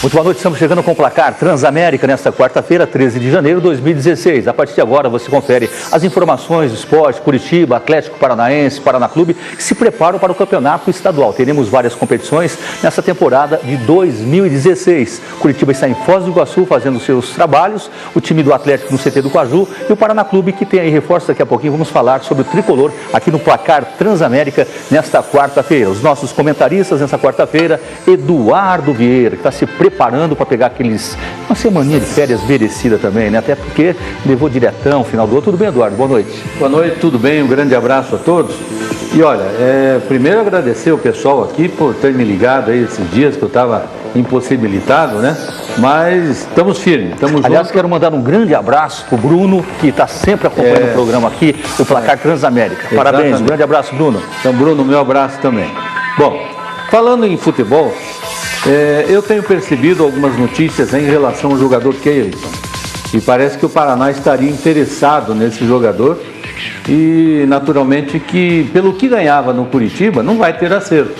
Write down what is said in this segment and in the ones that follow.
Muito boa noite, estamos chegando com o placar Transamérica nesta quarta-feira, 13 de janeiro de 2016. A partir de agora você confere as informações do esporte, Curitiba, Atlético Paranaense, Paraná Clube, que se preparam para o campeonato estadual. Teremos várias competições nessa temporada de 2016. Curitiba está em Foz do Iguaçu fazendo seus trabalhos, o time do Atlético no CT do Caju e o Paraná Clube que tem aí reforço. Daqui a pouquinho vamos falar sobre o tricolor aqui no placar Transamérica nesta quarta-feira. Os nossos comentaristas nessa quarta-feira, Eduardo Vieira, que está se preparando para pegar uma semaninha de férias merecida também, né? Até porque levou diretão, final do outro. Tudo bem, Eduardo? Boa noite. Boa noite, tudo bem? Um grande abraço a todos. E olha, primeiro agradecer o pessoal aqui por ter me ligado aí esses dias que eu estava impossibilitado, né? Mas estamos firmes, estamos Aliás, juntos. quero mandar um grande abraço para o Bruno, que está sempre acompanhando o programa aqui, o placar Transamérica. Parabéns, Exatamente. um grande abraço, Bruno. Então, Bruno, meu abraço também. Bom, falando em futebol, eu tenho percebido algumas notícias em relação ao jogador Keirson. E parece que o Paraná estaria interessado nesse jogador e, naturalmente, que pelo que ganhava no Curitiba, não vai ter acerto.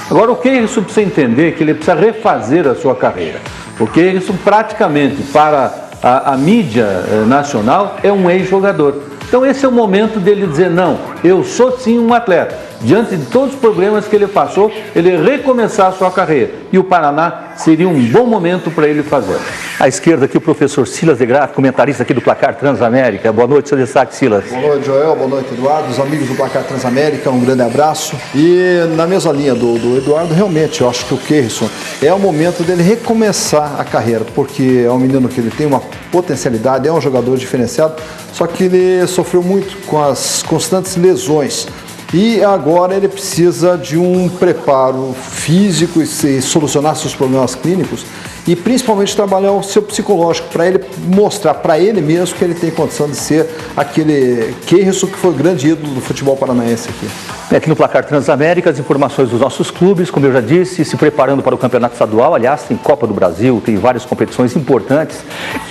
Agora, o Keirson precisa entender que ele precisa refazer a sua carreira. O Keirson, praticamente, para a mídia nacional, é um ex-jogador. Então, esse é o momento dele dizer, não, eu sou sim um atleta. Diante de todos os problemas que ele passou, ele recomeçar a sua carreira. E o Paraná seria um bom momento para ele fazer. À esquerda aqui o professor Silas de Graaf, comentarista aqui do placar Transamérica. Boa noite, seu destaque, Silas. Boa noite, Joel. Boa noite, Eduardo. Os amigos do placar Transamérica, um grande abraço. E na mesma linha do Eduardo, realmente, eu acho que o Keirson é o momento dele recomeçar a carreira, porque é um menino que ele tem uma potencialidade, é um jogador diferenciado, só que ele sofreu muito com as constantes lesões. E agora ele precisa de um preparo físico e solucionar seus problemas clínicos e principalmente trabalhar o seu psicológico para ele mostrar para ele mesmo que ele tem condição de ser aquele Keirson que foi o grande ídolo do futebol paranaense aqui. Aqui no placar Transamérica, as informações dos nossos clubes, como eu já disse, se preparando para o campeonato estadual. Aliás, tem Copa do Brasil, tem várias competições importantes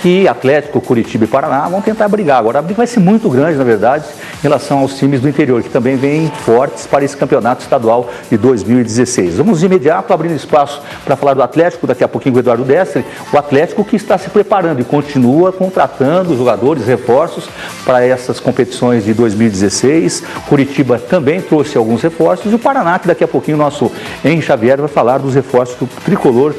que Atlético, Curitiba e Paraná vão tentar brigar. Agora, a briga vai ser muito grande, na verdade, em relação aos times do interior, que também vêm fortes para esse campeonato estadual de 2016. Vamos de imediato abrindo espaço para falar do Atlético, daqui a pouquinho com o Eduardo Destre, o Atlético que está se preparando e continua contratando jogadores, reforços para essas competições de 2016. Curitiba também trouxe alguns reforços e o Paraná, que daqui a pouquinho o nosso Henrique Xavier vai falar dos reforços que o tricolor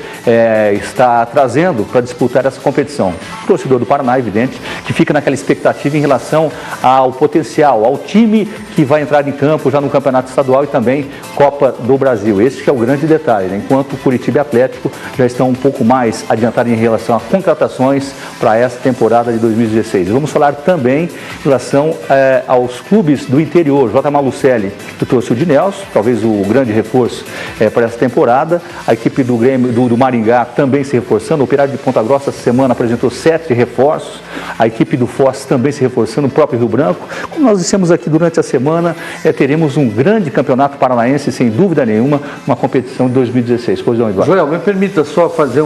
está trazendo para disputar essa competição. O torcedor do Paraná, evidente, que fica naquela expectativa em relação ao potencial, ao time que vai entrar em campo já no campeonato estadual e também Copa do Brasil. Esse que é o grande detalhe, né? Enquanto o Curitiba e Atlético já estão um pouco mais adiantados em relação a contratações para essa temporada de 2016. Vamos falar também em relação aos clubes do interior. J. Malucelli, que trouxe o Dinelson, talvez o grande reforço para essa temporada. A equipe do Grêmio, do Maringá também se reforçando. O Operário de Ponta Grossa essa semana apresentou 7 reforços. A equipe do Foz também se reforçando, o próprio Rio Branco. Como nós dissemos aqui durante a semana, teremos um grande campeonato paranaense, sem dúvida nenhuma, uma competição de 2016. Pois não, Eduardo? Joel, me permita só fazer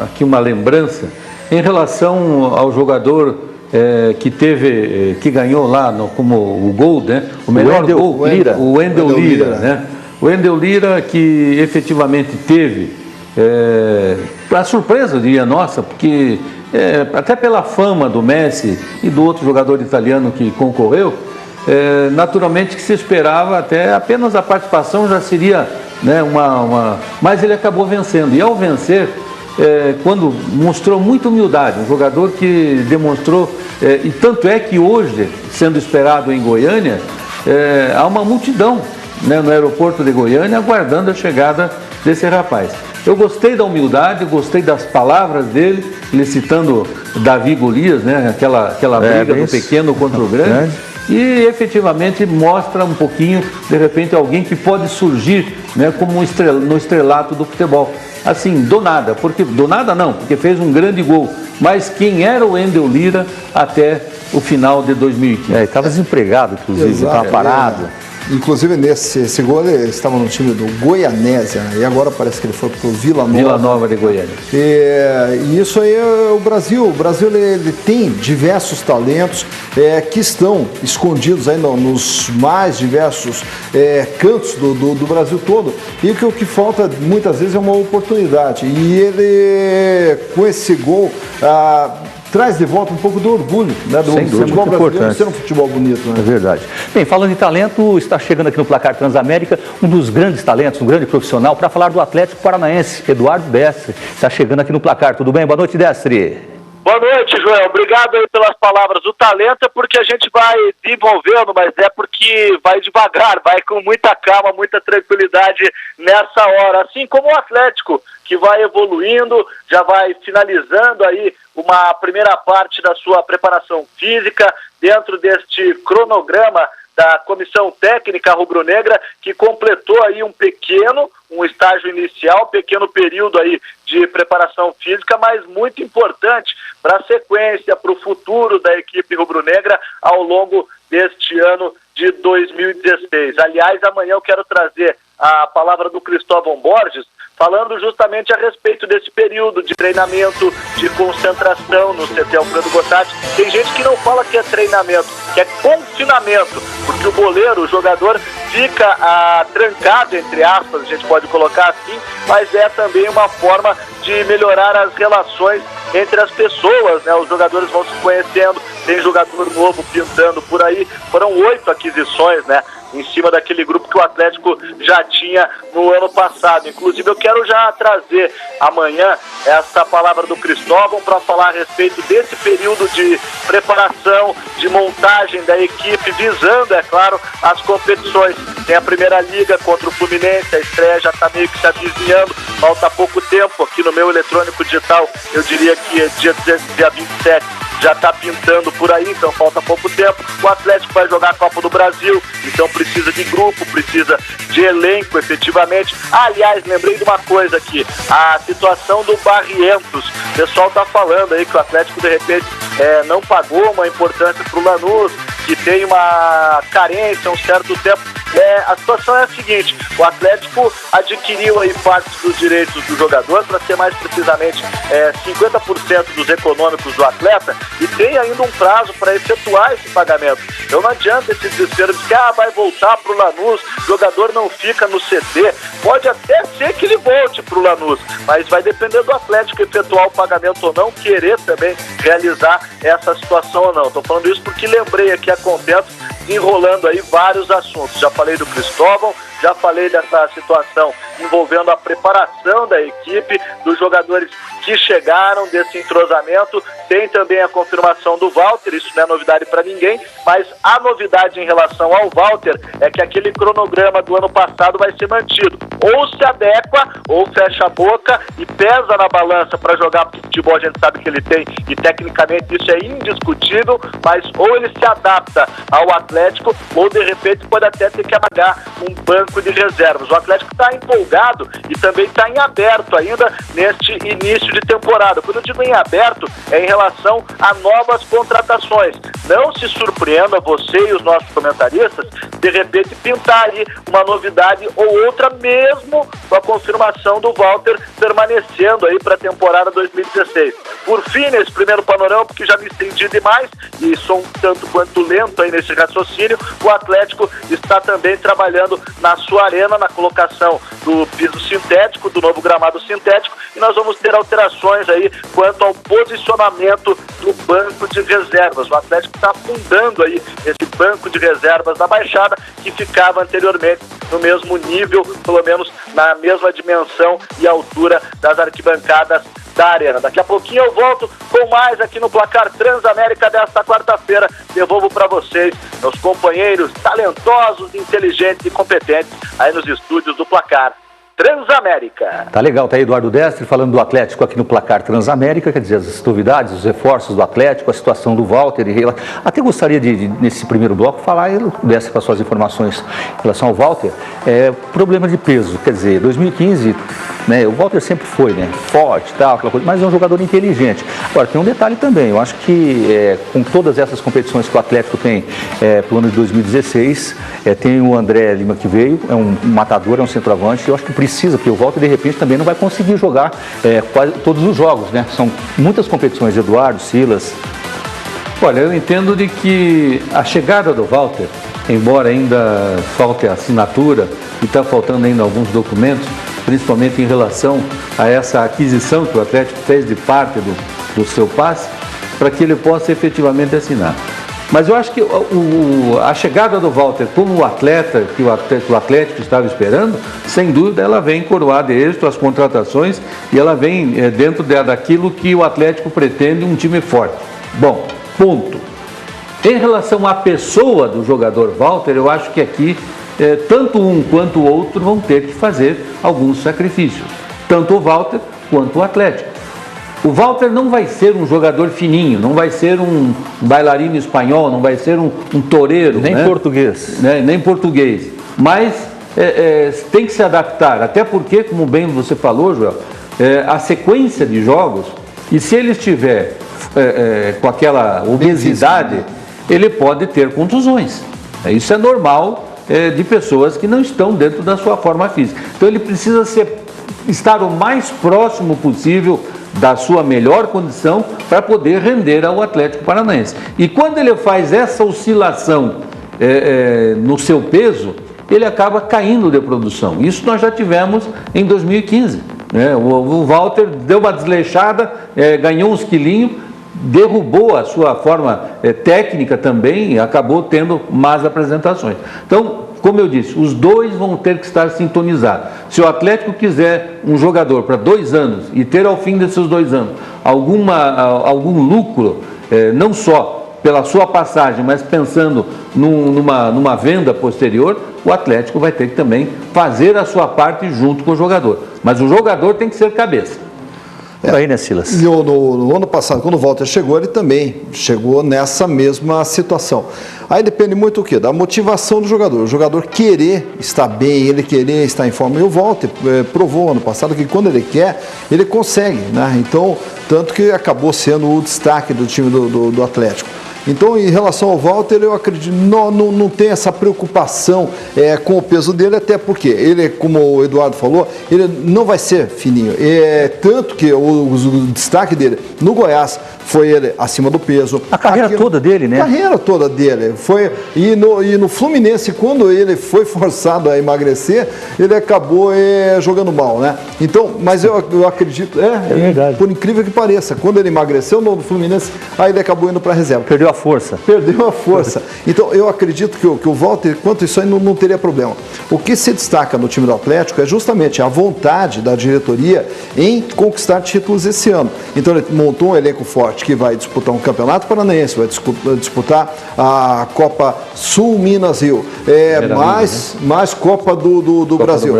aqui uma lembrança em relação ao jogador que ganhou lá como o gol, né? O melhor gol, o Wendel Lira, né? O Wendel Lira que efetivamente teve a surpresa, diria nossa, porque até pela fama do Messi e do outro jogador italiano que concorreu, naturalmente que se esperava até apenas a participação já seria, né, mas ele acabou vencendo, e ao vencer, quando mostrou muita humildade, um jogador que demonstrou, e tanto é que hoje, sendo esperado em Goiânia, há uma multidão, né, no aeroporto de Goiânia aguardando a chegada desse rapaz. Eu gostei da humildade, gostei das palavras dele, ele citando Davi e Golias, né, aquela briga do pequeno contra o grande. E efetivamente mostra um pouquinho, de repente, alguém que pode surgir, né, como no estrelato do futebol. Assim, do nada, porque fez um grande gol. Mas quem era o Wendel Lira até o final de 2015? Estava desempregado, inclusive, estava parado. Inclusive esse gol ele estava no time do Goianésia, né? E agora parece que ele foi para o Vila Nova de Goiânia. E isso aí é o Brasil. O Brasil ele tem diversos talentos que estão escondidos aí nos mais diversos cantos do Brasil todo. E o que falta muitas vezes é uma oportunidade. E ele, com esse gol, traz de volta um pouco do orgulho, né, do futebol brasileiro ser um futebol bonito. Né? É verdade. Bem, falando em talento, está chegando aqui no Placar Transamérica um dos grandes talentos, um grande profissional, para falar do Atlético Paranaense, Eduardo Destre. Está chegando aqui no Placar. Tudo bem? Boa noite, Destre. Boa noite, Joel. Obrigado aí pelas palavras. O talento é porque a gente vai desenvolvendo, mas é porque vai devagar, vai com muita calma, muita tranquilidade nessa hora. Assim como o Atlético, que vai evoluindo, já vai finalizando aí uma primeira parte da sua preparação física dentro deste cronograma da comissão técnica rubro-negra, que completou aí um estágio inicial, pequeno período aí de preparação física, mas muito importante para a sequência, para o futuro da equipe rubro-negra ao longo deste ano de 2016. Aliás, amanhã eu quero trazer a palavra do Cristóvão Borges, falando justamente a respeito desse período de treinamento, de concentração no CT Alfredo Gottatti. Tem gente que não fala que é treinamento, que é confinamento, porque o goleiro, o jogador, fica trancado, entre aspas, a gente pode colocar assim, mas é também uma forma de melhorar as relações entre as pessoas, né? Os jogadores vão se conhecendo, tem jogador novo pintando por aí. Foram 8 aquisições, né, em cima daquele grupo que o Atlético já tinha no ano passado. Inclusive eu quero já trazer amanhã essa palavra do Cristóvão para falar a respeito desse período de preparação, de montagem da equipe, visando, é claro, as competições. Tem a Primeira Liga contra o Fluminense, a estreia já está meio que se avizinhando, falta pouco tempo. Aqui no meu eletrônico digital, eu diria que é dia 27, já está pintando por aí, então falta pouco tempo. O Atlético vai jogar a Copa do Brasil, então precisa de grupo, precisa de elenco, efetivamente. Aliás, lembrei de uma coisa aqui, a situação do Barrientos. O pessoal está falando aí que o Atlético, de repente, não pagou uma importância para o Lanús, que tem uma carência há um certo tempo. A situação é a seguinte: o Atlético adquiriu aí parte dos direitos do jogador, para ser mais precisamente 50% dos econômicos do atleta, e tem ainda um prazo para efetuar esse pagamento. Então não adianta esse desespero de que vai voltar para o Lanús, o jogador não fica no CT. Pode até ser que ele volte para o Lanús, mas vai depender do Atlético efetuar o pagamento ou não, querer também realizar essa situação ou não. Estou falando isso porque lembrei aqui a contento, enrolando aí vários assuntos. Já falei do Cristóvão, já falei dessa situação envolvendo a preparação da equipe, dos jogadores que chegaram, desse entrosamento. Tem também a confirmação do Walter, isso não é novidade para ninguém, mas a novidade em relação ao Walter é que aquele cronograma do ano passado vai ser mantido. Ou se adequa, ou fecha a boca e pesa na balança para jogar, porque o futebol a gente sabe que ele tem, e tecnicamente isso é indiscutível, mas ou ele se adapta ao Atlético, ou de repente pode até ter que amagar um banco de reservas. O Atlético está empolgado e também está em aberto ainda neste início de temporada. Quando eu digo em aberto, é em relação a novas contratações. Não se surpreenda você e os nossos comentaristas, de repente pintar ali uma novidade ou outra, mesmo com a confirmação do Walter permanecendo aí para a temporada 2016. Por fim, nesse primeiro panorama, porque já me estendi demais e sou um tanto quanto lento aí nesse raciocínio, o Atlético está também trabalhando na sua arena, na colocação do piso sintético, do novo gramado sintético, e nós vamos ter alterações aí quanto ao posicionamento do banco de reservas. O Atlético está afundando aí esse banco de reservas da Baixada, que ficava anteriormente no mesmo nível, pelo menos na mesma dimensão e altura das arquibancadas da arena. Daqui a pouquinho eu volto com mais aqui no Placar Transamérica desta quarta-feira. Devolvo para vocês, meus companheiros talentosos, inteligentes e competentes aí nos estúdios do Placar. Transamérica. Tá legal, tá aí Eduardo Destre falando do Atlético aqui no Placar Transamérica, quer dizer, as novidades, os reforços do Atlético, a situação do Walter. Até gostaria de nesse primeiro bloco, falar, ele Destre com as suas informações em relação ao Walter, problema de peso, quer dizer, 2015, né, o Walter sempre foi, né, forte, tal, aquela coisa, mas é um jogador inteligente. Agora, tem um detalhe também, eu acho que com todas essas competições que o Atlético tem para o ano de 2016, tem o André Lima que veio, é um matador, é um centroavante, eu acho que precisa, porque o Walter de repente também não vai conseguir jogar quase todos os jogos, né? São muitas competições, Eduardo, Silas. Olha, eu entendo de que a chegada do Walter, embora ainda falte a assinatura e está faltando ainda alguns documentos, principalmente em relação a essa aquisição que o Atlético fez de parte do seu passe, para que ele possa efetivamente assinar. Mas eu acho que a chegada do Walter como o atleta que o Atlético estava esperando, sem dúvida ela vem coroar de êxito as contratações e ela vem dentro daquilo que o Atlético pretende, um time forte. Bom, ponto. Em relação à pessoa do jogador Walter, eu acho que aqui tanto um quanto o outro vão ter que fazer alguns sacrifícios. Tanto o Walter quanto o Atlético. O Walter não vai ser um jogador fininho, não vai ser um bailarino espanhol, não vai ser um toureiro. Nem português. Nem português. Mas tem que se adaptar, até porque, como bem você falou, Joel, a sequência de jogos, e se ele estiver com aquela obesidade, ele pode ter contusões. Isso é normal de pessoas que não estão dentro da sua forma física. Então ele precisa estar o mais próximo possível da sua melhor condição para poder render ao Atlético Paranaense. E quando ele faz essa oscilação no seu peso, ele acaba caindo de produção. Isso nós já tivemos em 2015. Né? O Walter deu uma desleixada, ganhou uns quilinhos, derrubou a sua forma técnica também e acabou tendo más apresentações. Então, como eu disse, os dois vão ter que estar sintonizados. Se o Atlético quiser um jogador para 2 anos e ter ao fim desses 2 anos algum lucro, não só pela sua passagem, mas pensando numa venda posterior, o Atlético vai ter que também fazer a sua parte junto com o jogador. Mas o jogador tem que ser cabeça. Aí, né, Silas? No ano passado, quando o Walter chegou, ele também chegou nessa mesma situação. Aí depende muito do quê? Da motivação do jogador. O jogador querer estar bem, ele querer estar em forma. E o Walter provou ano passado que quando ele quer, ele consegue, né? Então, tanto que acabou sendo o destaque do time do Atlético. Então, em relação ao Walter, eu acredito, não tem essa preocupação com o peso dele, até porque ele, como o Eduardo falou, ele não vai ser fininho. Tanto que o destaque dele no Goiás foi ele acima do peso. A carreira toda dele, né? A carreira toda dele. E no Fluminense, quando ele foi forçado a emagrecer, ele acabou jogando mal, né? Então, mas eu acredito, verdade. Por incrível que pareça, quando ele emagreceu no Fluminense, aí ele acabou indo para a reserva. Perdeu a força. Perdeu a força. Então, eu acredito que o Walter, quanto isso aí, não teria problema. O que se destaca no time do Atlético é justamente a vontade da diretoria em conquistar títulos esse ano. Então, ele montou um elenco forte que vai disputar um campeonato paranaense, vai disputar a Copa Sul Minas Rio, mais Copa do Brasil.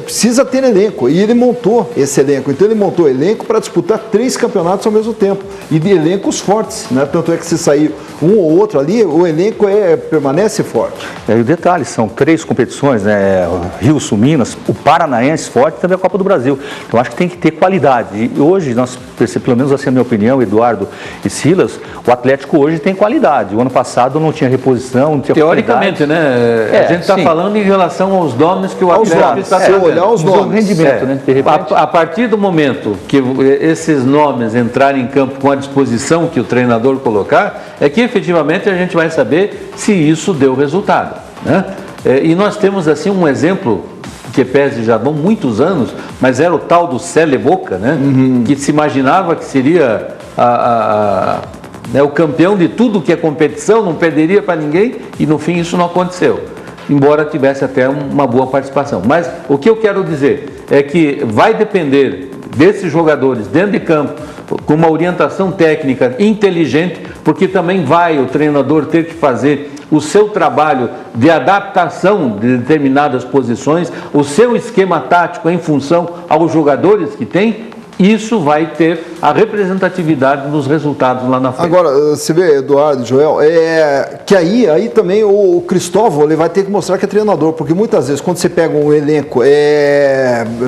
Precisa ter elenco, e ele montou esse elenco. Então, ele montou elenco para disputar 3 campeonatos ao mesmo tempo, e de elencos fortes, né? Tanto é que se sair um ou outro ali, o elenco permanece forte. E o detalhe, são 3 competições, né? Rio, Sul, Minas, o Paranaense forte e também a Copa do Brasil. Então acho que tem que ter qualidade. E hoje, nós percebemos, pelo menos assim a minha opinião, Eduardo e Silas, o Atlético hoje tem qualidade. O ano passado não tinha reposição, não tinha teoricamente, qualidade. né? A gente está falando em relação aos nomes que o Atlético está trazendo. Olhar os nomes. Rendimento, né? De repente. A partir do momento que esses nomes entrarem em campo com a disposição que o treinador colocar, é que efetivamente a gente vai saber se isso deu resultado, né? E nós temos assim um exemplo que pese já vão muitos anos, mas era o tal do Cele Boca, né? Que se imaginava que seria o campeão de tudo que é competição, não perderia para ninguém, e no fim isso não aconteceu, embora tivesse até uma boa participação. Mas o que eu quero dizer é que vai depender desses jogadores dentro de campo, com uma orientação técnica inteligente, porque também vai o treinador ter que fazer o seu trabalho de adaptação de determinadas posições, o seu esquema tático em função aos jogadores que tem. Isso vai ter a representatividade dos resultados lá na frente. Agora, você vê, Eduardo e Joel, que aí também o Cristóvão ele vai ter que mostrar que é treinador, porque muitas vezes quando você pega um elenco...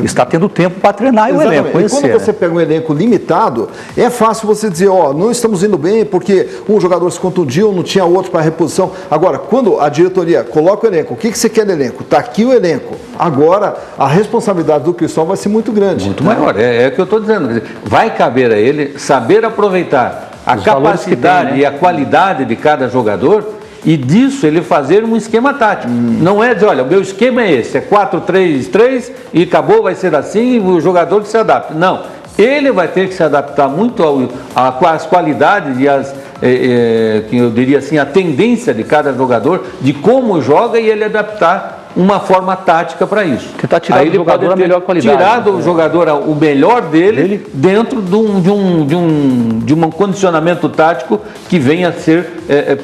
Está tendo tempo para treinar o elenco, conhecer. E quando você pega um elenco limitado, é fácil você dizer, não estamos indo bem porque um jogador se contundiu, não tinha outro para reposição. Agora, quando a diretoria coloca o elenco, o que você quer do elenco? Está aqui o elenco. Agora, a responsabilidade do Cristóvão vai ser muito grande. Muito maior, é o que eu estou dizendo. Quer dizer, vai caber a ele saber aproveitar a capacidade e a qualidade de cada jogador e disso ele fazer um esquema tático. Não é dizer, olha, o meu esquema é esse, é 4-3-3 e acabou, vai ser assim e o jogador se adapta. Não, ele vai ter que se adaptar muito às qualidades e que eu diria assim, a tendência de cada jogador, de como joga e ele adaptar uma forma tática para isso. Tentar tirar do jogador a melhor qualidade. Tirar do jogador o melhor dele dentro de um condicionamento tático que venha a ser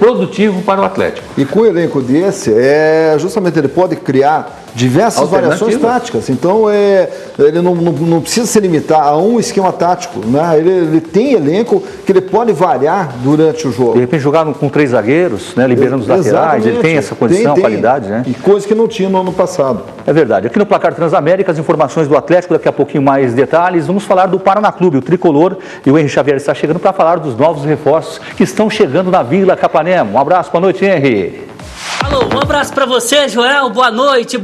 produtivo para o Atlético. E com um elenco desse, justamente ele pode criar diversas variações táticas. Então, ele não precisa se limitar a um esquema tático, né? Ele tem elenco que ele pode variar durante o jogo. De repente, jogar com 3 zagueiros, né? Liberando os laterais, ele tem essa condição, qualidade, né? E coisa que não tinha no ano passado. É verdade. Aqui no Placar Transamérica, as informações do Atlético, daqui a pouquinho mais detalhes. Vamos falar do Paraná Clube, o Tricolor, e o Henry Xavier está chegando para falar dos novos reforços que estão chegando na Vila Capanema. Um abraço, boa noite, Henry. Alô, um abraço para você, Joel, boa noite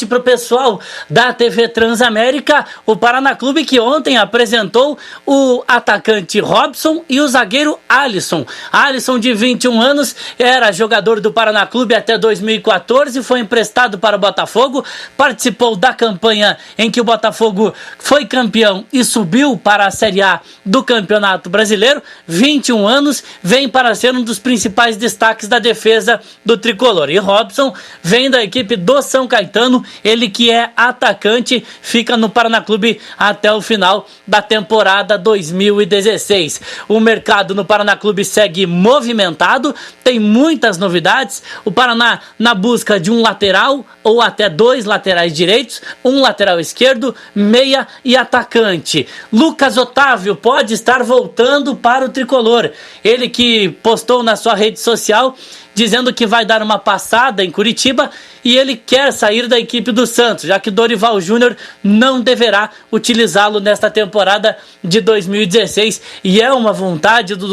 para o pessoal da TV Transamérica. O Paraná Clube que ontem apresentou o atacante Robson e o zagueiro Alisson. Alisson, de 21 anos, era jogador do Paraná Clube até 2014, foi emprestado para o Botafogo, participou da campanha em que o Botafogo foi campeão e subiu para a Série A do Campeonato Brasileiro. 21 anos, vem para ser um dos principais destaques da defesa do Tricolor. E Robson vem da equipe do São Caetano, ele que é atacante, fica no Paraná Clube até o final da temporada 2016. O mercado no Paraná Clube segue movimentado, tem muitas novidades. O Paraná na busca de um lateral ou até 2 laterais direitos, um lateral esquerdo, meia e atacante. Lucas Otávio pode estar voltando para o Tricolor. Ele que postou na sua rede social dizendo que vai dar uma passada em Curitiba e ele quer sair da equipe do Santos, já que Dorival Júnior não deverá utilizá-lo nesta temporada de 2016, e é uma vontade do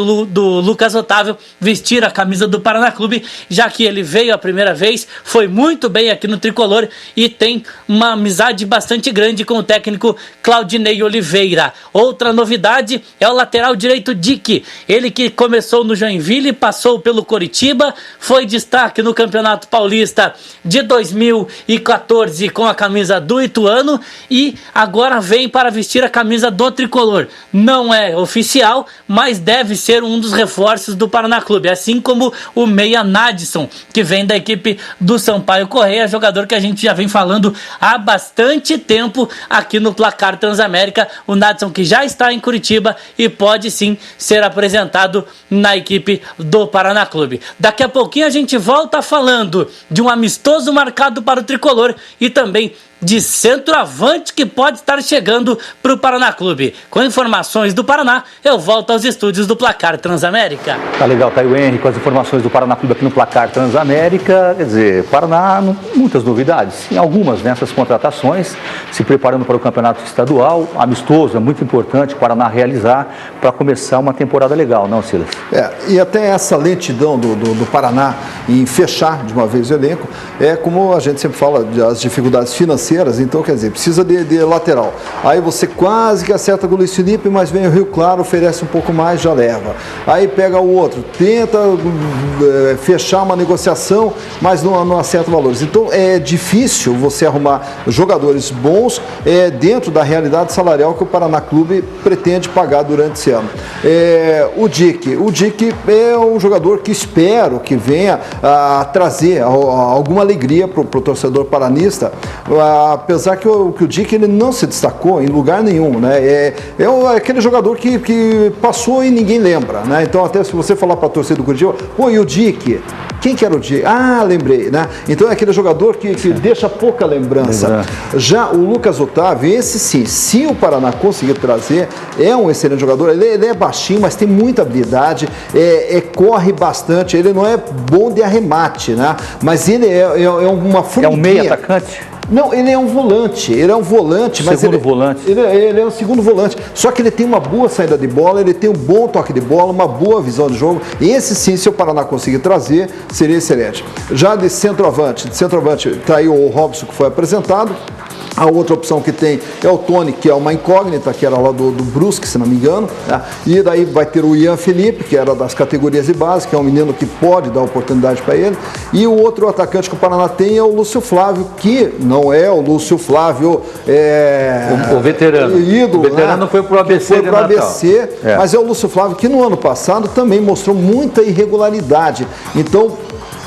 Lucas Otávio vestir a camisa do Paraná Clube, já que ele veio a primeira vez, foi muito bem aqui no Tricolor e tem uma amizade bastante grande com o técnico Claudinei Oliveira. Outra novidade é o lateral direito Dick, ele que começou no Joinville, passou pelo Coritiba, foi destaque no Campeonato Paulista de 2014 com a camisa do Ituano e agora vem para vestir a camisa do Tricolor. Não é oficial, mas deve ser um dos reforços do Paraná Clube, assim como o meia Nadson, que vem da equipe do Sampaio Correia, jogador que a gente já vem falando há bastante tempo aqui no Placar Transamérica. O Nadson que já está em Curitiba e pode sim ser apresentado na equipe do Paraná Clube. Daqui a pouquinho a gente volta falando de um amistoso marcado para o Tricolor e também de centroavante que pode estar chegando para o Paraná Clube. Com informações do Paraná, eu volto aos estúdios do Placar Transamérica. Tá legal, tá aí o Henry com as informações do Paraná Clube aqui no Placar Transamérica. Quer dizer, Paraná, muitas novidades, em algumas nessas contratações, se preparando para o campeonato estadual, amistoso, é muito importante o Paraná realizar para começar uma temporada legal, não, Silas? E até essa lentidão do Paraná em fechar de uma vez o elenco, como a gente sempre fala, as dificuldades financeiras. Então, quer dizer, precisa de lateral. Aí você quase que acerta com o Luiz Felipe, mas vem o Rio Claro, oferece um pouco mais, já leva. Aí pega o outro, tenta fechar uma negociação, mas não acerta valores. Então, é difícil você arrumar jogadores bons dentro da realidade salarial que o Paraná Clube pretende pagar durante esse ano. O Dick é um jogador que espero que venha a trazer alguma alegria para o torcedor paranista, apesar que o Dick ele não se destacou em lugar nenhum, né? É aquele jogador que passou e ninguém lembra, né? Então até se você falar para a torcida do Curitiba, pô, e o Dick? Quem que era o Dick? Ah, lembrei, né? Então é aquele jogador que deixa pouca lembrança. Já o Lucas Otávio, esse sim, se o Paraná conseguir trazer, é um excelente jogador, ele é baixinho, mas tem muita habilidade, corre bastante, ele não é bom de arremate, né? Mas ele é uma formiguinha. É um meio atacante? Não, ele é um volante, mas segundo volante. Ele é um segundo volante, só que ele tem uma boa saída de bola, ele tem um bom toque de bola, uma boa visão de jogo, esse sim, se o Paraná conseguir trazer, seria excelente. Já de centroavante está aí o Robson, que foi apresentado. A outra opção que tem é o Tony, que é uma incógnita, que era lá do Brusque, se não me engano. Né? E daí vai ter o Ian Felipe, que era das categorias de base, que é um menino que pode dar oportunidade para ele. E o outro atacante que o Paraná tem é o Lúcio Flávio, que não é o Lúcio Flávio... o veterano. Ídolo, o veterano, né? Foi para o ABC Foi para o ABC, mas é o Lúcio Flávio que no ano passado também mostrou muita irregularidade. Então...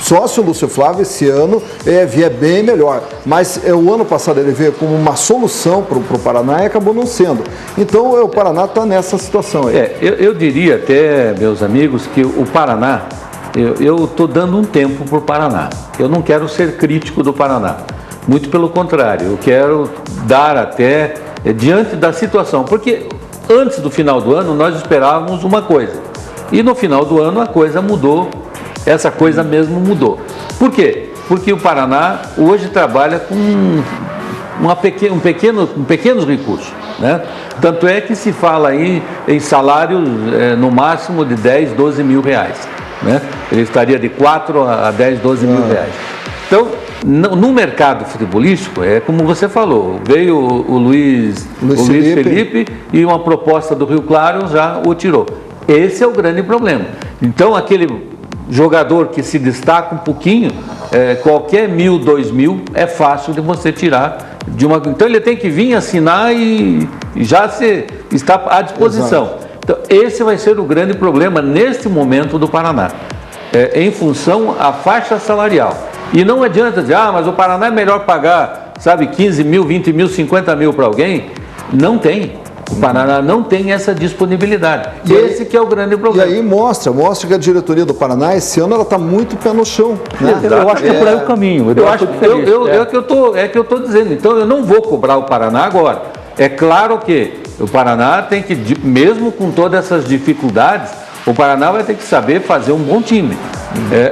Só se o Lúcio Flávio esse ano vier bem melhor. Mas o ano passado ele veio como uma solução para o Paraná e acabou não sendo. Então o Paraná está nessa situação aí. Eu diria até, meus amigos, que o Paraná, eu estou dando um tempo para o Paraná. Eu não quero ser crítico do Paraná. Muito pelo contrário, eu quero dar até diante da situação. Porque antes do final do ano nós esperávamos uma coisa. E no final do ano a coisa mudou. Essa coisa mesmo mudou. Por quê? Porque o Paraná hoje trabalha com pequenos recursos, né? Tanto é que se fala aí em salários no máximo de 10, 12 mil reais, né? Ele estaria de 4 a 10, 12 mil reais. Então, no mercado futebolístico, é como você falou, veio o Luiz Felipe e uma proposta do Rio Claro já o tirou. Esse é o grande problema. Então, aquele jogador que se destaca um pouquinho, qualquer 1.000, 2.000 é fácil de você tirar de uma. Então ele tem que vir assinar e já está à disposição. Exato. Então esse vai ser o grande problema neste momento do Paraná, em função à faixa salarial. E não adianta dizer, mas o Paraná é melhor pagar, 15 mil, 20 mil, 50 mil para alguém. Não tem. O Paraná não tem essa disponibilidade. Esse que é o grande problema. E aí mostra que a diretoria do Paraná esse ano ela está muito pé no chão. Né? Eu acho que é por aí o caminho. É que eu estou dizendo. Então eu não vou cobrar o Paraná agora. É claro que o Paraná tem que, mesmo com todas essas dificuldades, o Paraná vai ter que saber fazer um bom time.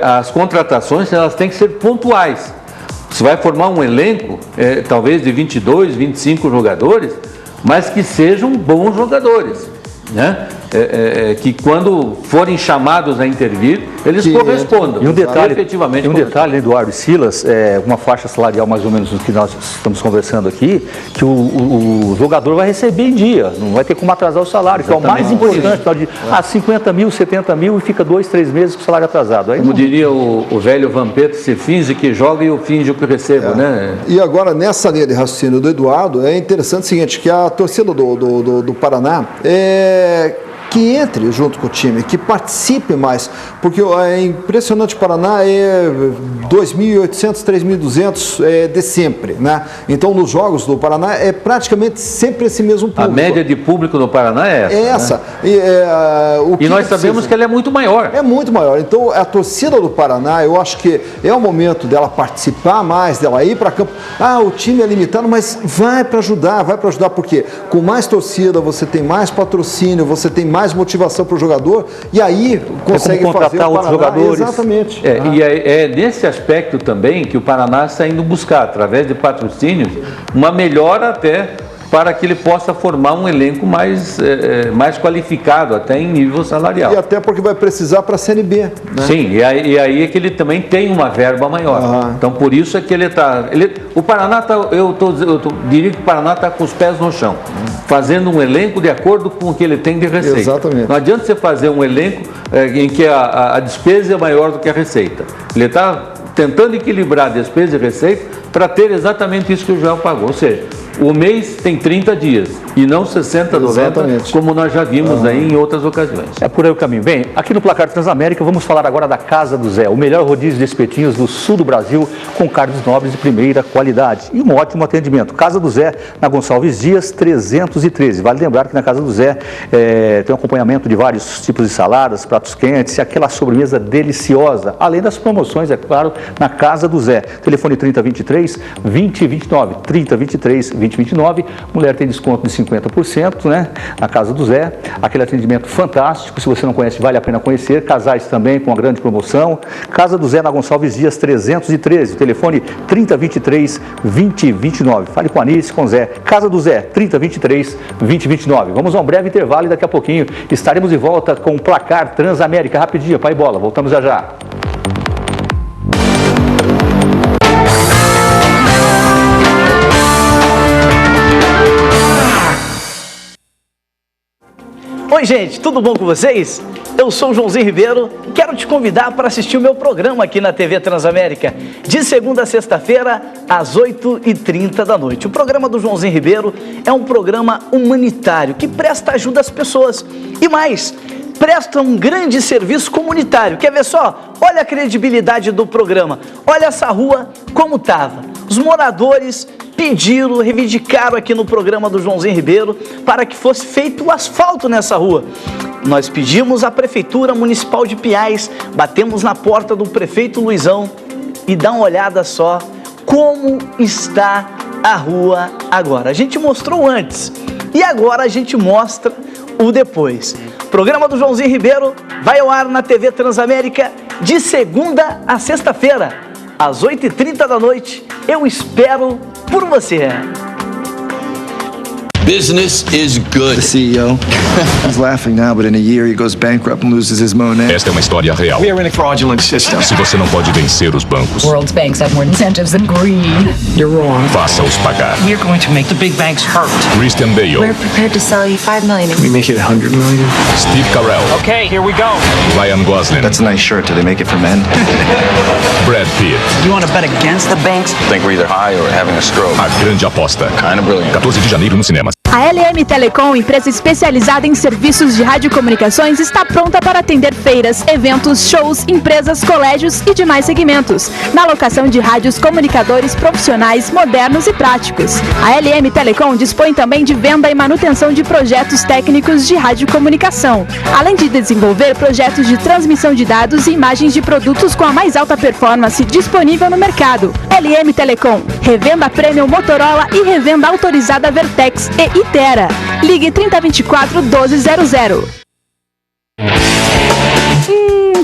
As contratações elas têm que ser pontuais. Você vai formar um elenco, talvez de 22, 25 jogadores, mas que sejam bons jogadores, né? Que quando forem chamados a intervir, eles correspondam. E um detalhe, Eduardo e Silas, uma faixa salarial mais ou menos do que nós estamos conversando aqui, que o jogador vai receber em dia, não vai ter como atrasar o salário, que é o mais importante. 50 mil, 70 mil e fica 2, 3 meses com o salário atrasado. Aí como diria o velho Vampeta, você finge que joga e eu finge que recebo, né? E agora, nessa linha de raciocínio do Eduardo, é interessante o seguinte, que a torcida do Paraná que entre junto com o time, que participe mais, porque é impressionante, o Paraná é 2.800, 3.200 de sempre, né? Então nos jogos do Paraná é praticamente sempre esse mesmo público. A média de público no Paraná é essa. É essa. Né? E nós sabemos que ela é muito maior. É muito maior. Então a torcida do Paraná, eu acho que é o momento dela participar mais, dela ir para campo. O time é limitado, mas vai para ajudar, porque com mais torcida você tem mais patrocínio, você tem mais motivação para o jogador e aí consegue contratar outros jogadores. Exatamente. E é nesse aspecto também que o Paraná está indo buscar, através de patrocínios, uma melhora até para que ele possa formar um elenco mais qualificado, até em nível salarial. E até porque vai precisar para a Série B. Né? Sim, e aí é que ele também tem uma verba maior. Então, por isso é que ele está... O Paraná está... Eu diria que o Paraná está com os pés no chão, fazendo um elenco de acordo com o que ele tem de receita. Exatamente. Não adianta você fazer um elenco em que a despesa é maior do que a receita. Ele está tentando equilibrar a despesa e receita para ter exatamente isso que o Joel pagou. Ou seja, o mês tem 30 dias. e não 60, 90, como nós já vimos aí em outras ocasiões. É por aí o caminho. Bem, aqui no Placar Transamérica vamos falar agora da Casa do Zé, o melhor rodízio de espetinhos do sul do Brasil, com carnes nobres de primeira qualidade e um ótimo atendimento. Casa do Zé, na Gonçalves Dias, 313. Vale lembrar que na Casa do Zé tem um acompanhamento de vários tipos de saladas, pratos quentes e aquela sobremesa deliciosa, além das promoções, é claro, na Casa do Zé. Telefone 3023 2029, 3023 2029. Mulher tem desconto de 50%, né? Na Casa do Zé. Aquele atendimento fantástico. Se você não conhece, vale a pena conhecer. Casais também com uma grande promoção. Casa do Zé na Gonçalves Dias 313. Telefone 3023 2029. Fale com a Anice, com o Zé. Casa do Zé 3023 2029. Vamos a um breve intervalo e daqui a pouquinho estaremos de volta com o Placar Transamérica. Rapidinho, pai bola. Voltamos já já. Oi gente, tudo bom com vocês? Eu sou o Joãozinho Ribeiro e quero te convidar para assistir o meu programa aqui na TV Transamérica, de segunda a sexta-feira, às 8h30 da noite. O programa do Joãozinho Ribeiro é um programa humanitário que presta ajuda às pessoas e mais, presta um grande serviço comunitário. Quer ver só? Olha a credibilidade do programa, olha essa rua como estava. Os moradores pediram, reivindicaram aqui no programa do Joãozinho Ribeiro para que fosse feito o asfalto nessa rua. Nós pedimos à Prefeitura Municipal de Pinhais, batemos na porta do prefeito Luizão e dá uma olhada só como está a rua agora. A gente mostrou antes e agora a gente mostra o depois. O programa do Joãozinho Ribeiro vai ao ar na TV Transamérica de segunda a sexta-feira, às 8h30 da noite. Eu espero por você. Business is good. The CEO, he's laughing now, but in a year he goes bankrupt and loses his Monet. Esta é uma história real. We are in a fraudulent system. Se você não pode vencer os bancos, World's banks have more incentives than greed. You're wrong. faça-os pagar. We're going to make the big banks hurt. Christian Bale, We're prepared to sell you $5 million. We make it 100 million. Steve Carell, Okay, here we go. Ryan Gosling, That's a nice shirt. Do they make it for men? Brad Pitt. You want to bet against the banks? I think we're either high or having a stroke. A Grande Aposta. Kind of brilliant. 14 de janeiro nos cinemas. A LM Telecom, empresa especializada em serviços de radiocomunicações, está pronta para atender feiras, eventos, shows, empresas, colégios e demais segmentos, na locação de rádios comunicadores profissionais, modernos e práticos. A LM Telecom dispõe também de venda e manutenção de projetos técnicos de radiocomunicação, além de desenvolver projetos de transmissão de dados e imagens de produtos com a mais alta performance disponível no mercado. LM Telecom, revenda Premium Motorola e revenda autorizada Vertex e Itera. Ligue 3024 1200.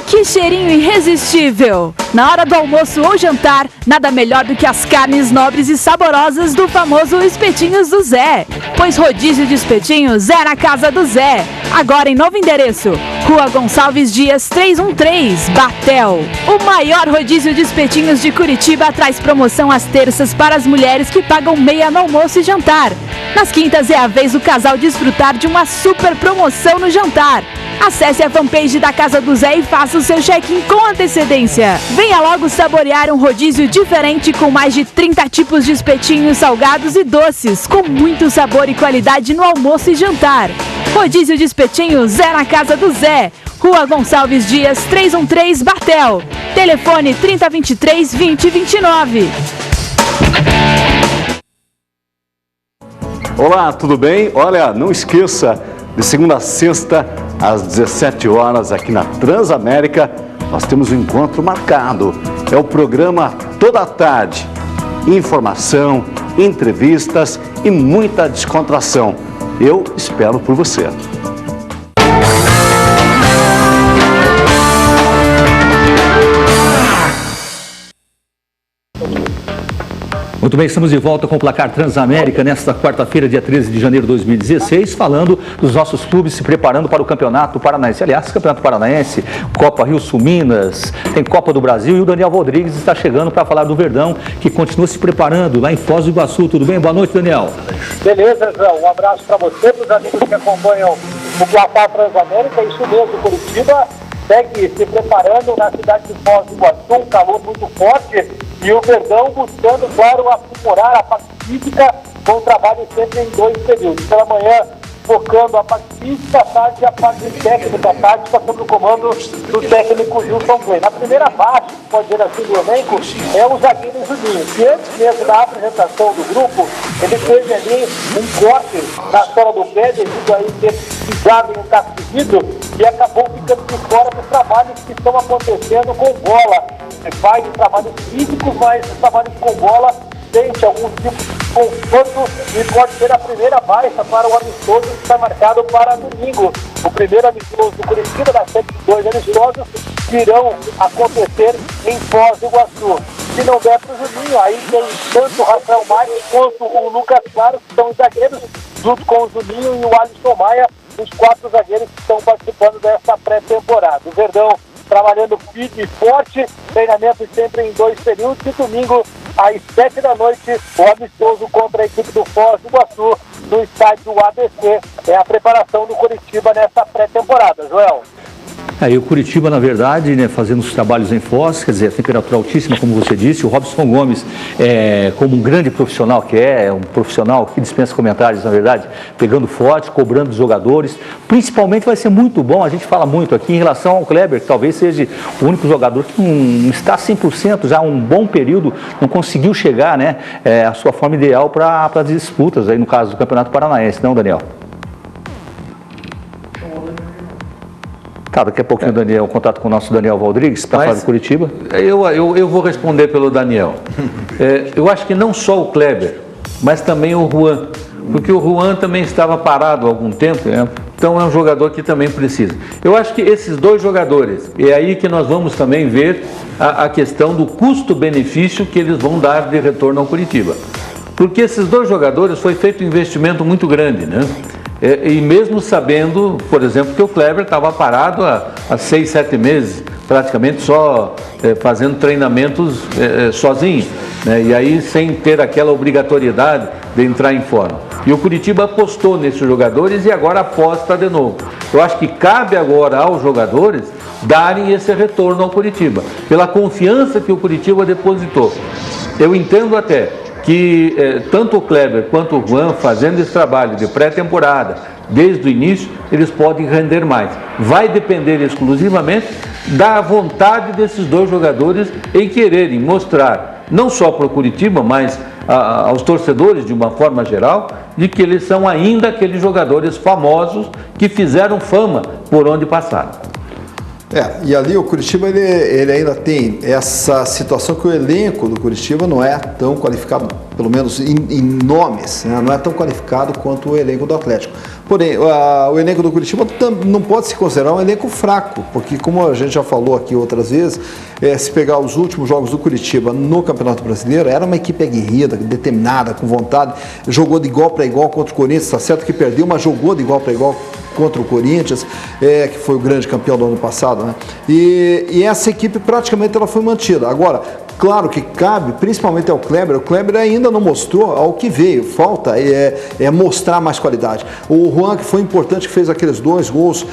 Que cheirinho irresistível! Na hora do almoço ou jantar, nada melhor do que as carnes nobres e saborosas do famoso Espetinhos do Zé. Pois rodízio de espetinhos é na Casa do Zé. Agora em novo endereço, Rua Gonçalves Dias 313, Batel. O maior rodízio de espetinhos de Curitiba traz promoção às terças para as mulheres que pagam meia no almoço e jantar. Nas quintas é a vez do casal desfrutar de uma super promoção no jantar. Acesse a fanpage da Casa do Zé e faça o seu check-in com antecedência. Venha logo saborear um rodízio diferente com mais de 30 tipos de espetinhos salgados e doces, com muito sabor e qualidade no almoço e jantar. Rodízio de espetinhos é na Casa do Zé. Rua Gonçalves Dias 313, Batel. Telefone 3023 2029. Olá, tudo bem? Olha, não esqueça, de segunda a sexta, às 17 horas, aqui na Transamérica, nós temos um encontro marcado. É o programa Toda a Tarde. Informação, entrevistas e muita descontração. Eu espero por você. Muito bem, estamos de volta com o Placar Transamérica nesta quarta-feira, dia 13 de janeiro de 2016, falando dos nossos clubes se preparando para o Campeonato Paranaense. Aliás, Campeonato Paranaense, Copa Rio Sul Minas, tem Copa do Brasil e o Daniel Rodrigues está chegando para falar do Verdão, que continua se preparando lá em Foz do Iguaçu. Tudo bem? Boa noite, Daniel. Beleza, João. Um abraço para você, para os amigos que acompanham o Placar Transamérica. Isso mesmo, Curitiba segue se preparando na cidade de Foz do Iguaçu, um calor muito forte. E o Verdão buscando, claro, aprimorar a parte física com um trabalho sempre em 2 períodos. Pela manhã, focando a parte física, à tarde a parte técnica, tática, sob o comando do técnico Gilson Clay. Na primeira parte, pode dizer assim, do elenco, é o zagueiro Juninho, que antes mesmo da apresentação do grupo, ele teve ali um corte na sola do pé, devido a ele ter pisado em um castigo, e acabou ficando de fora dos trabalhos que estão acontecendo com bola. Ele faz trabalhos físicos, mas os trabalhos com bola sente algum tipo de conforto e pode ser a primeira baixa para o amistoso que está marcado para domingo. O primeiro amistoso do Curitiba, das 2 amistosos, que irão acontecer em Foz do Iguaçu. Se não der para o Juninho, aí tem tanto o Rafael Maia quanto o Lucas Claro, que são os zagueiros, junto com o Juninho e o Alisson Maia, os 4 zagueiros que estão participando dessa pré-temporada. O Verdão trabalhando firme e forte, treinamento sempre em 2 períodos, e domingo às 7 da noite, o amistoso contra a equipe do Foz do Iguaçu, no estádio ABC. É a preparação do Curitiba nessa pré-temporada, Joel. E o Curitiba, na verdade, né, fazendo os trabalhos em Foz, quer dizer, a temperatura altíssima, como você disse. O Robson Gomes, como um grande profissional que é um profissional que dispensa comentários, na verdade, pegando forte, cobrando os jogadores. Principalmente vai ser muito bom, a gente fala muito aqui em relação ao Kleber, que talvez seja o único jogador que não está 100%, já há um bom período, não conseguiu chegar, né, à sua forma ideal para as disputas, aí no caso do Campeonato Paranaense, não, Daniel? Tá, daqui a pouquinho, Daniel, o contato com o nosso Daniel Valdrigues, para falar do Curitiba. Eu vou responder pelo Daniel. Eu acho que não só o Kleber, mas também o Juan, porque o Juan também estava parado há algum tempo, então é um jogador que também precisa. Eu acho que esses 2 jogadores, é aí que nós vamos também ver a questão do custo-benefício que eles vão dar de retorno ao Curitiba. Porque esses 2 jogadores foi feito um investimento muito grande, né? E mesmo sabendo, por exemplo, que o Kleber estava parado há 6, 7 meses, praticamente só fazendo treinamentos sozinho, né? E aí sem ter aquela obrigatoriedade de entrar em forma. E o Curitiba apostou nesses jogadores e agora aposta de novo. Eu acho que cabe agora aos jogadores darem esse retorno ao Curitiba, pela confiança que o Curitiba depositou. Eu entendo até que tanto o Kleber quanto o Juan, fazendo esse trabalho de pré-temporada, desde o início, eles podem render mais. Vai depender exclusivamente da vontade desses 2 jogadores em quererem mostrar, não só para o Curitiba, mas aos torcedores de uma forma geral, de que eles são ainda aqueles jogadores famosos que fizeram fama por onde passaram. E ali o Curitiba ele ainda tem essa situação que o elenco do Curitiba não é tão qualificado, pelo menos em nomes, né? Não é tão qualificado quanto o elenco do Atlético. Porém, o elenco do Curitiba não pode se considerar um elenco fraco, porque como a gente já falou aqui outras vezes, se pegar os últimos jogos do Curitiba no Campeonato Brasileiro, era uma equipe aguerrida, determinada, com vontade, jogou de igual para igual contra o Corinthians, está certo que perdeu, mas jogou de igual para igual contra o Corinthians, que foi o grande campeão do ano passado, né? E essa equipe praticamente ela foi mantida. Agora, claro que cabe, principalmente ao Kleber, o Kleber ainda não mostrou ao que veio, falta mostrar mais qualidade. O Juan, que foi importante, que fez aqueles 2 gols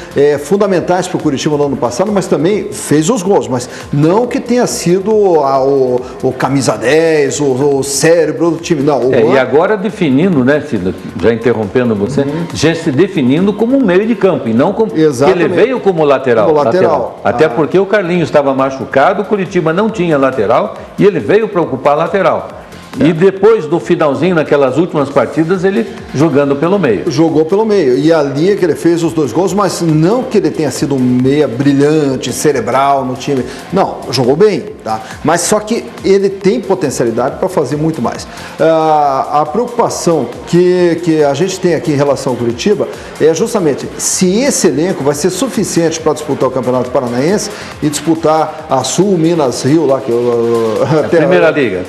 fundamentais para o Curitiba no ano passado, mas também fez os gols, mas não que tenha sido o camisa 10, o cérebro do time, não. Juan... E agora definindo, né, Cida, já interrompendo você, já se definindo como um meio de campo, e não como que ele veio como lateral. Até porque o Carlinhos estava machucado, o Curitiba não tinha lateral, e ele veio para ocupar a lateral. E depois do finalzinho, naquelas últimas partidas, ele jogando pelo meio. Jogou pelo meio. E ali é que ele fez os 2 gols, mas não que ele tenha sido um meia brilhante, cerebral no time. Não, jogou bem, tá? Mas só que ele tem potencialidade para fazer muito mais. A preocupação que a gente tem aqui em relação ao Curitiba é justamente se esse elenco vai ser suficiente para disputar o Campeonato Paranaense e disputar a Sul, Minas, Rio, lá que Primeira Liga.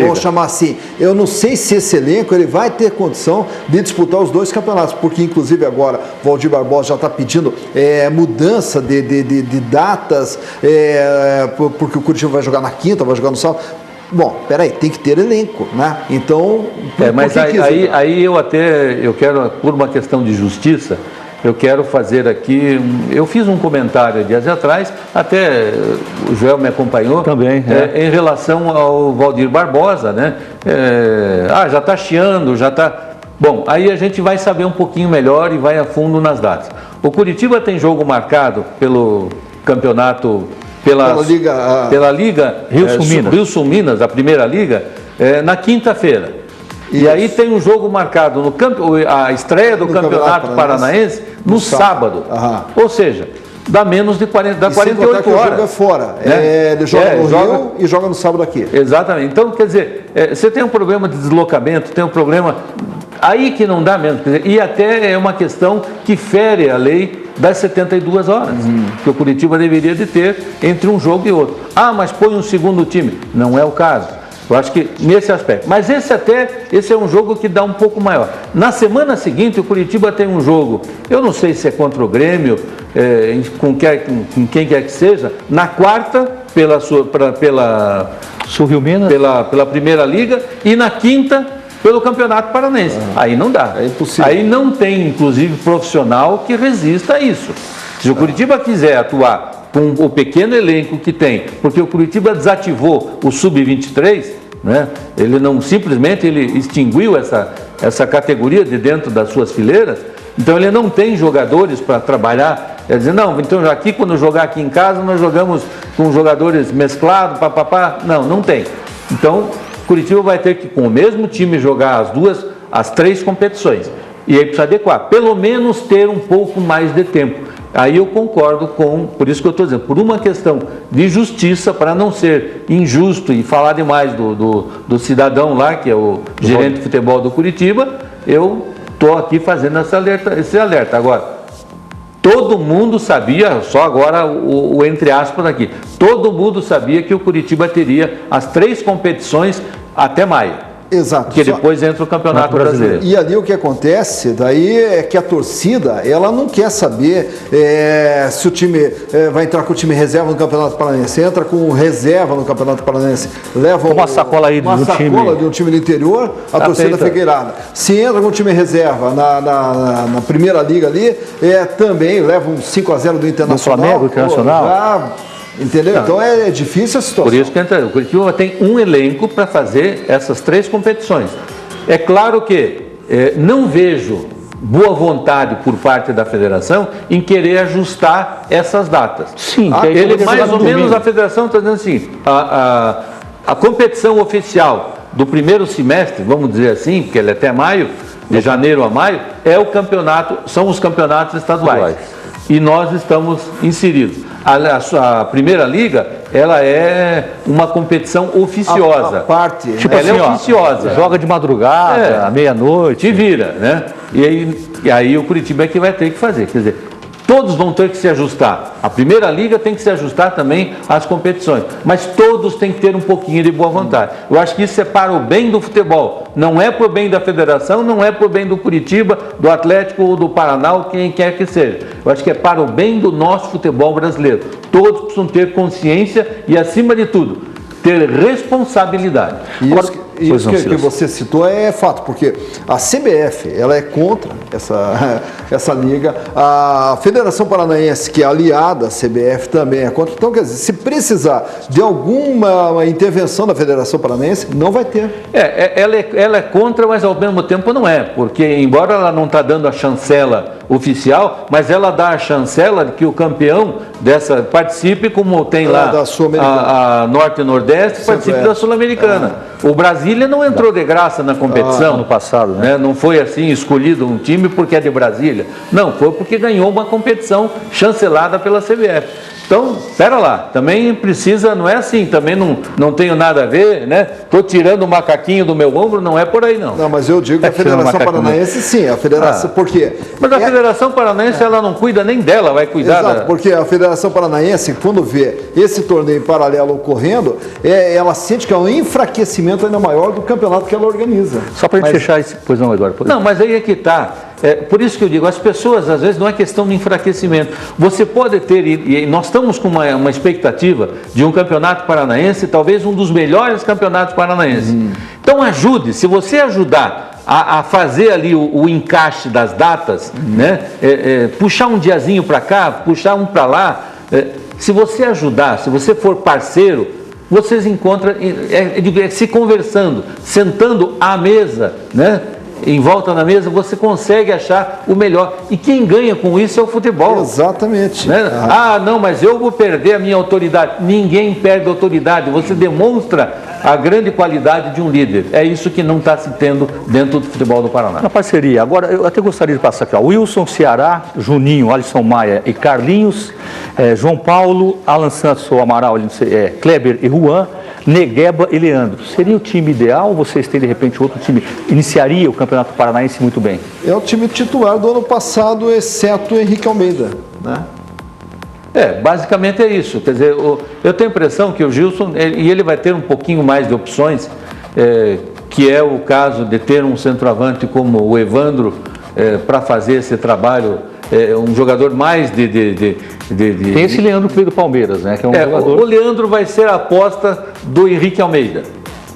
Vamos chamar assim. Eu não sei se esse elenco ele vai ter condição de disputar os 2 campeonatos, porque inclusive agora o Valdir Barbosa já está pedindo mudança de datas, porque o Curitiba vai jogar na quinta, vai jogar no sábado. Bom, peraí, tem que ter elenco, né? Então... mas aí eu quero, por uma questão de justiça, eu quero fazer aqui, eu fiz um comentário dias atrás, até o Joel me acompanhou, também, em relação ao Valdir Barbosa, né? Já está chiando, já está... Bom, aí a gente vai saber um pouquinho melhor e vai a fundo nas datas. O Curitiba tem jogo marcado pelo campeonato, pela Liga Rio-Sul Minas, a primeira liga, na quinta-feira. E aí tem um jogo marcado a estreia do Campeonato Paranaense no sábado. Ou seja, dá menos de 48 horas. O jogo é fora. Né? Ele joga no Rio e joga no sábado aqui. Exatamente. Então, quer dizer, você tem um problema de deslocamento, tem um problema... Aí que não dá mesmo. Quer dizer, e até é uma questão que fere a lei das 72 horas, que o Curitiba deveria de ter entre um jogo e outro. Mas põe um segundo time. Não é o caso. Eu acho que nesse aspecto. Mas esse é um jogo que dá um pouco maior. Na semana seguinte, o Curitiba tem um jogo, eu não sei se é contra o Grêmio, com quem quer que seja, na quarta, pela Sul-Rio Minas, pela Primeira Liga, e na quinta, pelo Campeonato Paranaense. Aí não dá. É impossível. Aí não tem, inclusive, profissional que resista a isso. Se o Curitiba quiser atuar com o pequeno elenco que tem, porque o Curitiba desativou o Sub-23, né? Ele não simplesmente extinguiu essa categoria de dentro das suas fileiras, então ele não tem jogadores para trabalhar. Quer dizer, não, então aqui quando jogar aqui em casa nós jogamos com jogadores mesclados, não tem. Então Curitiba vai ter que com o mesmo time jogar as três competições. E aí precisa adequar, pelo menos ter um pouco mais de tempo. Aí eu concordo por isso que eu estou dizendo, por uma questão de justiça, para não ser injusto e falar demais do cidadão lá, que é o gerente de futebol do Curitiba, eu estou aqui fazendo esse alerta. Agora, todo mundo sabia, só agora o entre aspas aqui, todo mundo sabia que o Curitiba teria as três competições até maio. Exato. Porque depois entra o Campeonato Brasileiro. E ali o que acontece daí é que a torcida, ela não quer saber se o time vai entrar com o time reserva no Campeonato Paranaense, entra com reserva no Campeonato Paranaense, leva uma sacola aí de um time do interior, a torcida fica irada. Se entra com o time reserva na primeira liga ali, também leva um 5-0 do Internacional. Do Flamengo, Internacional. Entendeu? Não. Então é difícil a situação. Por isso que o Curitiba tem um elenco para fazer essas três competições. É claro que não vejo boa vontade por parte da federação em querer ajustar essas datas. Sim, ele mais ou menos a federação está dizendo assim, a competição oficial do primeiro semestre, vamos dizer assim, porque ele é até maio, de janeiro a maio, são os campeonatos estaduais. E nós estamos inseridos. A primeira liga, ela é uma competição oficiosa. A parte. Tipo ela assim, é oficiosa. Joga de madrugada, à meia-noite. Te vira, né? E aí o Curitiba é que vai ter que fazer. Quer dizer, todos vão ter que se ajustar. A primeira liga tem que se ajustar também às competições. Mas todos têm que ter um pouquinho de boa vontade. Eu acho que isso é para o bem do futebol. Não é para o bem da federação, não é para o bem do Curitiba, do Atlético ou do Paraná, ou quem quer que seja. Eu acho que é para o bem do nosso futebol brasileiro. Todos precisam ter consciência e, acima de tudo, ter responsabilidade. Isso que você citou é fato, porque a CBF ela é contra essa liga, a Federação Paranaense, que é aliada à CBF, também é contra. Então, quer dizer, se precisar de alguma intervenção da Federação Paranaense, não vai ter. Ela é contra, mas ao mesmo tempo não é, porque embora ela não está dando a chancela oficial, mas ela dá a chancela de que o campeão dessa participe, como tem lá a Norte e Nordeste, participe da Sul-Americana. O Brasília não entrou de graça na competição no passado, né? Não foi assim escolhido um time porque é de Brasília. Não, foi porque ganhou uma competição chancelada pela CBF. Então, espera lá, também precisa, não é assim, também não tenho nada a ver, né? Estou tirando o macaquinho do meu ombro, não é por aí não. Não, mas eu digo que a Federação Paranaense sim, a Federação, por quê? Mas a Federação Paranaense, ela não cuida nem dela, vai cuidar. Exato, porque a Federação Paranaense, quando vê esse torneio paralelo ocorrendo, ela sente que é um enfraquecimento ainda maior do campeonato que ela organiza. Só para a gente fechar esse... Pois não, Eduardo. Não, mas aí é que está. Por isso que eu digo, as pessoas, às vezes, não é questão de enfraquecimento. Você pode ter, e nós estamos com uma expectativa de um campeonato paranaense, talvez um dos melhores campeonatos paranaenses. Então ajude, se você ajudar a fazer ali o encaixe das datas, né? Puxar um diazinho para cá, puxar um para lá. Se você ajudar, se você for parceiro, vocês encontram, se conversando, sentando à mesa, né? Em volta da mesa, você consegue achar o melhor. E quem ganha com isso é o futebol. Exatamente. Né? Não, mas eu vou perder a minha autoridade. Ninguém perde autoridade. Você demonstra a grande qualidade de um líder. É isso que não está se tendo dentro do futebol do Paraná. Na parceria, agora eu até gostaria de passar aqui, ó. Wilson, Ceará, Juninho, Alisson Maia e Carlinhos, João Paulo, Alan Santos, ou Amaral, Kleber e Juan, Negueba e Leandro. Seria o time ideal ou vocês têm de repente outro time? Iniciaria o Campeonato Paranaense muito bem? É o time titular do ano passado, exceto o Henrique Almeida, né? Basicamente é isso. Quer dizer, eu tenho a impressão que o Gilson, e ele vai ter um pouquinho mais de opções, que é o caso de ter um centroavante como o Evandro para fazer esse trabalho, um jogador mais Tem esse Leandro que veio do Palmeiras, né? Que é um jogador... O Leandro vai ser a aposta do Henrique Almeida,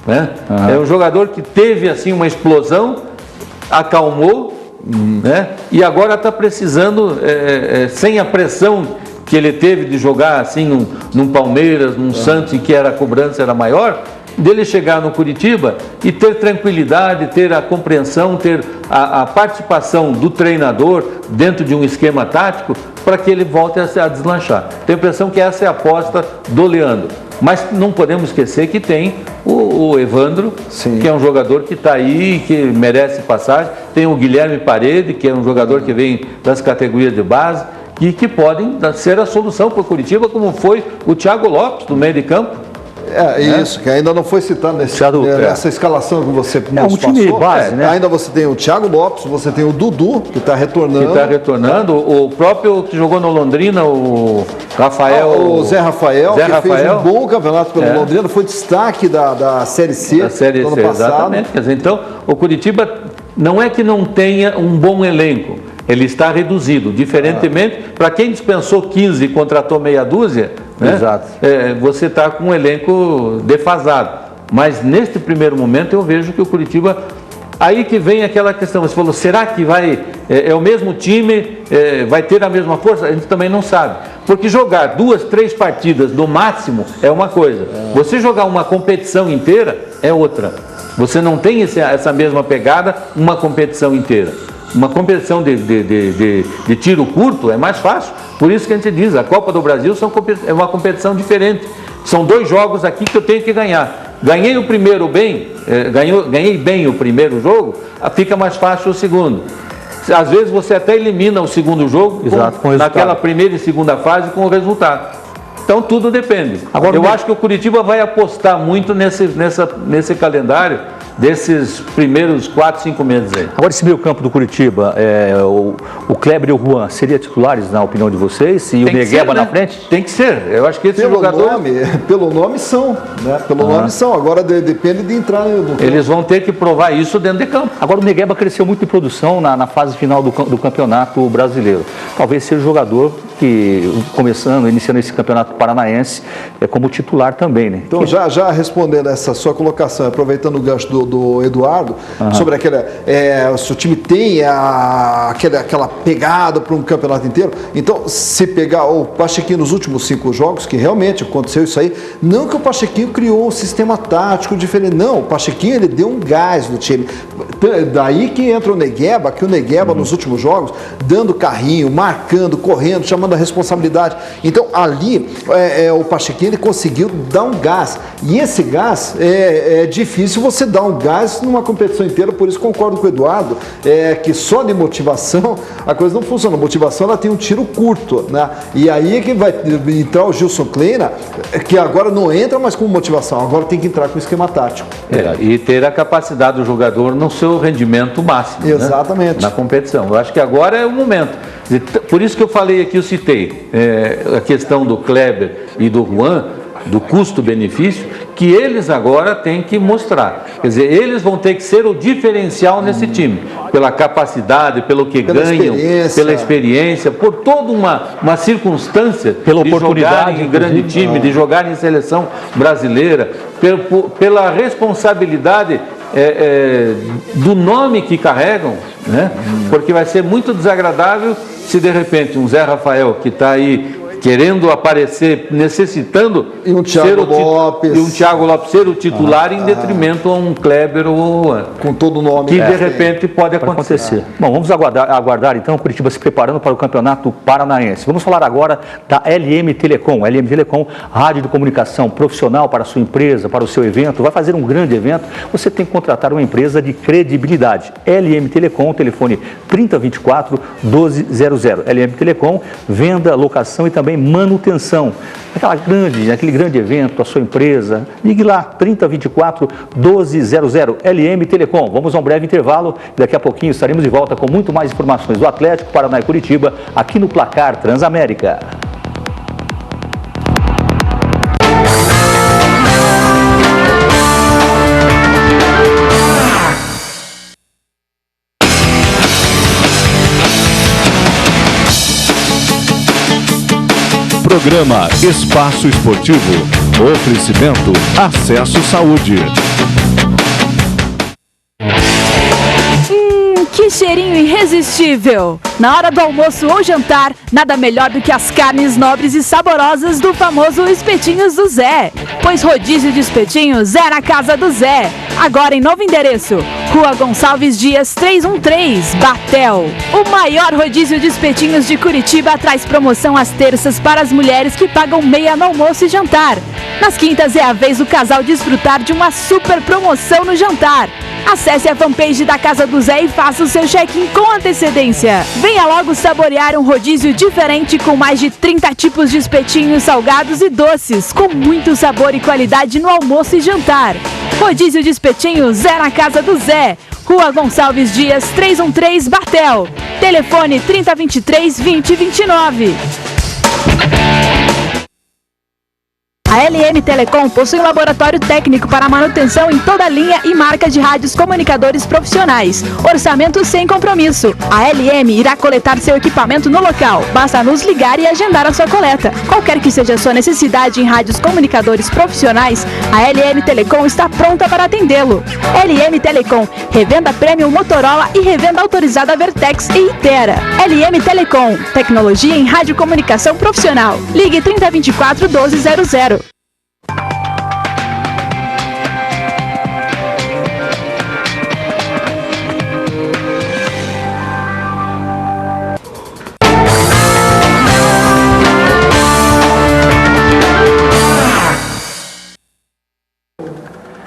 né? É um jogador que teve assim uma explosão, acalmou, né? E agora está precisando, sem a pressão que ele teve de jogar assim num Palmeiras, num Santos, em que a cobrança era maior, dele chegar no Curitiba e ter tranquilidade, ter a compreensão, ter a participação do treinador dentro de um esquema tático para que ele volte a deslanchar. Tenho a impressão que essa é a aposta do Leandro. Mas não podemos esquecer que tem o Evandro, sim, que é um jogador que está aí, que merece passagem. Tem o Guilherme Parede, que é um jogador que vem das categorias de base e que podem ser a solução para o Curitiba, como foi o Thiago Lopes, no meio de campo. Isso, que ainda não foi citado nessa escalação que você nos passou. Time base, né? Ainda você tem o Thiago Lopes, você tem o Dudu, que está retornando. O próprio que jogou no Londrina, o Rafael... O Zé Rafael, fez um bom campeonato pelo Londrina, foi destaque da Série C do ano passado. Exatamente. Quer dizer, então, o Curitiba não é que não tenha um bom elenco, ele está reduzido, diferentemente, para quem dispensou 15 e contratou meia dúzia, né? Exato. Você está com um elenco defasado. Mas neste primeiro momento eu vejo que o Curitiba, aí que vem aquela questão, você falou, será que vai, o mesmo time, vai ter a mesma força? A gente também não sabe. Porque jogar 2, 3 partidas no máximo é uma coisa, você jogar uma competição inteira é outra. Você não tem essa mesma pegada, uma competição inteira. Uma competição de tiro curto é mais fácil. Por isso que a gente diz, a Copa do Brasil é uma competição diferente. São 2 jogos aqui que eu tenho que ganhar. Ganhei o primeiro bem, ganhei bem o primeiro jogo, fica mais fácil o segundo. Às vezes você até elimina o segundo jogo, naquela primeira e segunda fase com o resultado. Então tudo depende. Agora, eu acho que o Curitiba vai apostar muito nesse calendário desses primeiros 4, 5 meses aí. Agora esse meio campo do Curitiba, o Kleber e o Juan, seriam titulares na opinião de vocês? E o Negueba na frente? Tem que ser. Eu acho que esse jogador... Pelo nome são, né? Pelo nome são. Agora depende de entrar no campo. Eles vão ter que provar isso dentro de campo. Agora o Negueba cresceu muito em produção na fase final do Campeonato Brasileiro. Talvez seja o jogador que, iniciando esse Campeonato Paranaense, como titular também, né? Então, já respondendo essa sua colocação, aproveitando o gancho do Eduardo, sobre se o time tem aquela pegada para um campeonato inteiro. Então, se pegar o Pachequinho nos últimos 5 jogos, que realmente aconteceu isso aí, não que o Pachequinho criou um sistema tático diferente, não, o Pachequinho ele deu um gás no time. Daí que entra o Negueba, nos últimos jogos, dando carrinho, marcando, correndo, chamando a responsabilidade. Então, ali, o Pachequinho ele conseguiu dar um gás. E esse gás, é difícil você dar um gás numa competição inteira, por isso concordo com o Eduardo, que só de motivação a coisa não funciona. A motivação ela tem um tiro curto, né? E aí é que vai entrar o Gilson Kleina, que agora não entra mais com motivação, agora tem que entrar com esquema tático. E ter a capacidade do jogador no seu rendimento máximo. Exatamente. Né? Na competição. Eu acho que agora é o momento. Por isso que eu falei aqui, eu citei a questão do Kleber e do Juan, do custo-benefício, que eles agora têm que mostrar. Quer dizer, eles vão ter que ser o diferencial nesse time, pela capacidade, pelo que ganham, pela experiência, por toda uma circunstância pela oportunidade de jogar em grande time, de jogar em seleção brasileira, pela responsabilidade do nome que carregam, né? Porque vai ser muito desagradável se de repente um Zé Rafael que está aí querendo aparecer, necessitando e um Thiago Lopes ser o titular em detrimento a um Kleber ou com todo o nome que de repente pode acontecer. Bom, vamos aguardar então Curitiba se preparando para o Campeonato Paranaense. Vamos falar agora da LM Telecom. LM Telecom, rádio de comunicação profissional para a sua empresa, para o seu evento. Vai fazer um grande evento, você tem que contratar uma empresa de credibilidade. LM Telecom, telefone 3024-1200. LM Telecom, venda, locação e também manutenção. Aquele grande evento, a sua empresa. Ligue lá, 3024-1200. LM Telecom. Vamos a um breve intervalo. Daqui a pouquinho estaremos de volta com muito mais informações do Atlético, Paraná e Curitiba, aqui no Placar Transamérica. Programa Espaço Esportivo. Oferecimento Acesso Saúde. Que cheirinho irresistível! Na hora do almoço ou jantar, nada melhor do que as carnes nobres e saborosas do famoso Espetinhos do Zé. Pois rodízio de espetinhos é na casa do Zé. Agora em novo endereço, Rua Gonçalves Dias 313, Batel. O maior rodízio de espetinhos de Curitiba traz promoção às terças para as mulheres que pagam meia no almoço e jantar. Nas quintas é a vez do casal desfrutar de uma super promoção no jantar. Acesse a fanpage da Casa do Zé e faça o seu check-in com antecedência. Venha logo saborear um rodízio diferente com mais de 30 tipos de espetinhos salgados e doces, com muito sabor e qualidade no almoço e jantar. Rodízio de espetinhos é na Casa do Zé. Rua Gonçalves Dias 313, Batel. Telefone 3023-2029. A LM Telecom possui um laboratório técnico para manutenção em toda a linha e marca de rádios comunicadores profissionais. Orçamento sem compromisso. A LM irá coletar seu equipamento no local. Basta nos ligar e agendar a sua coleta. Qualquer que seja a sua necessidade em rádios comunicadores profissionais, a LM Telecom está pronta para atendê-lo. LM Telecom, revenda Premium Motorola e revenda autorizada Vertex e Itera. LM Telecom, tecnologia em radiocomunicação profissional. Ligue 3024-1200.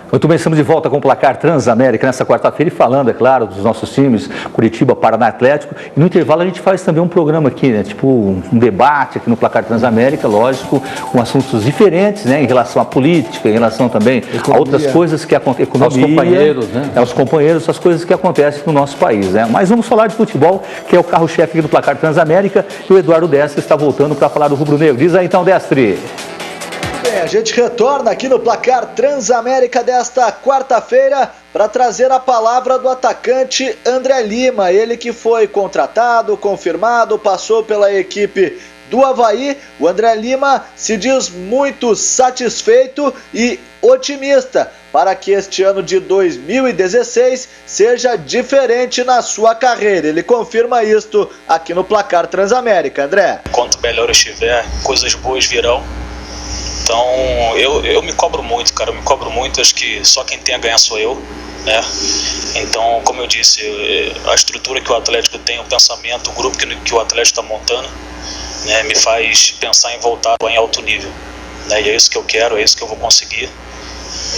Muito bem, estamos de volta com o Placar Transamérica nessa quarta-feira e falando, é claro, dos nossos times, Curitiba, Paraná, Atlético. E no intervalo a gente faz também um programa aqui, né? Tipo um debate aqui no Placar Transamérica, lógico, com assuntos diferentes, né? Em relação à política, em relação também a outras coisas que acontecem, economia, aos companheiros, né? Aos companheiros, as coisas que acontecem no nosso país, né? Mas vamos falar de futebol, que é o carro-chefe aqui do Placar Transamérica, e o Eduardo Destre está voltando para falar do rubro-negro. Diz aí então, Destre. A gente retorna aqui no Placar Transamérica desta quarta-feira para trazer a palavra do atacante André Lima, ele que foi contratado, confirmado, passou pela equipe do Avaí. O André Lima se diz muito satisfeito e otimista para que este ano de 2016 seja diferente na sua carreira. Ele confirma isto aqui no Placar Transamérica. André. Quanto melhor eu estiver, coisas boas virão. Então eu me cobro muito, cara, eu me cobro muito, acho que só quem tem a ganhar sou eu, né? Então, como eu disse, a estrutura que o Atlético tem, o pensamento, o grupo que o Atlético está montando, né, me faz pensar em voltar em alto nível, né? E é isso que eu quero, é isso que eu vou conseguir,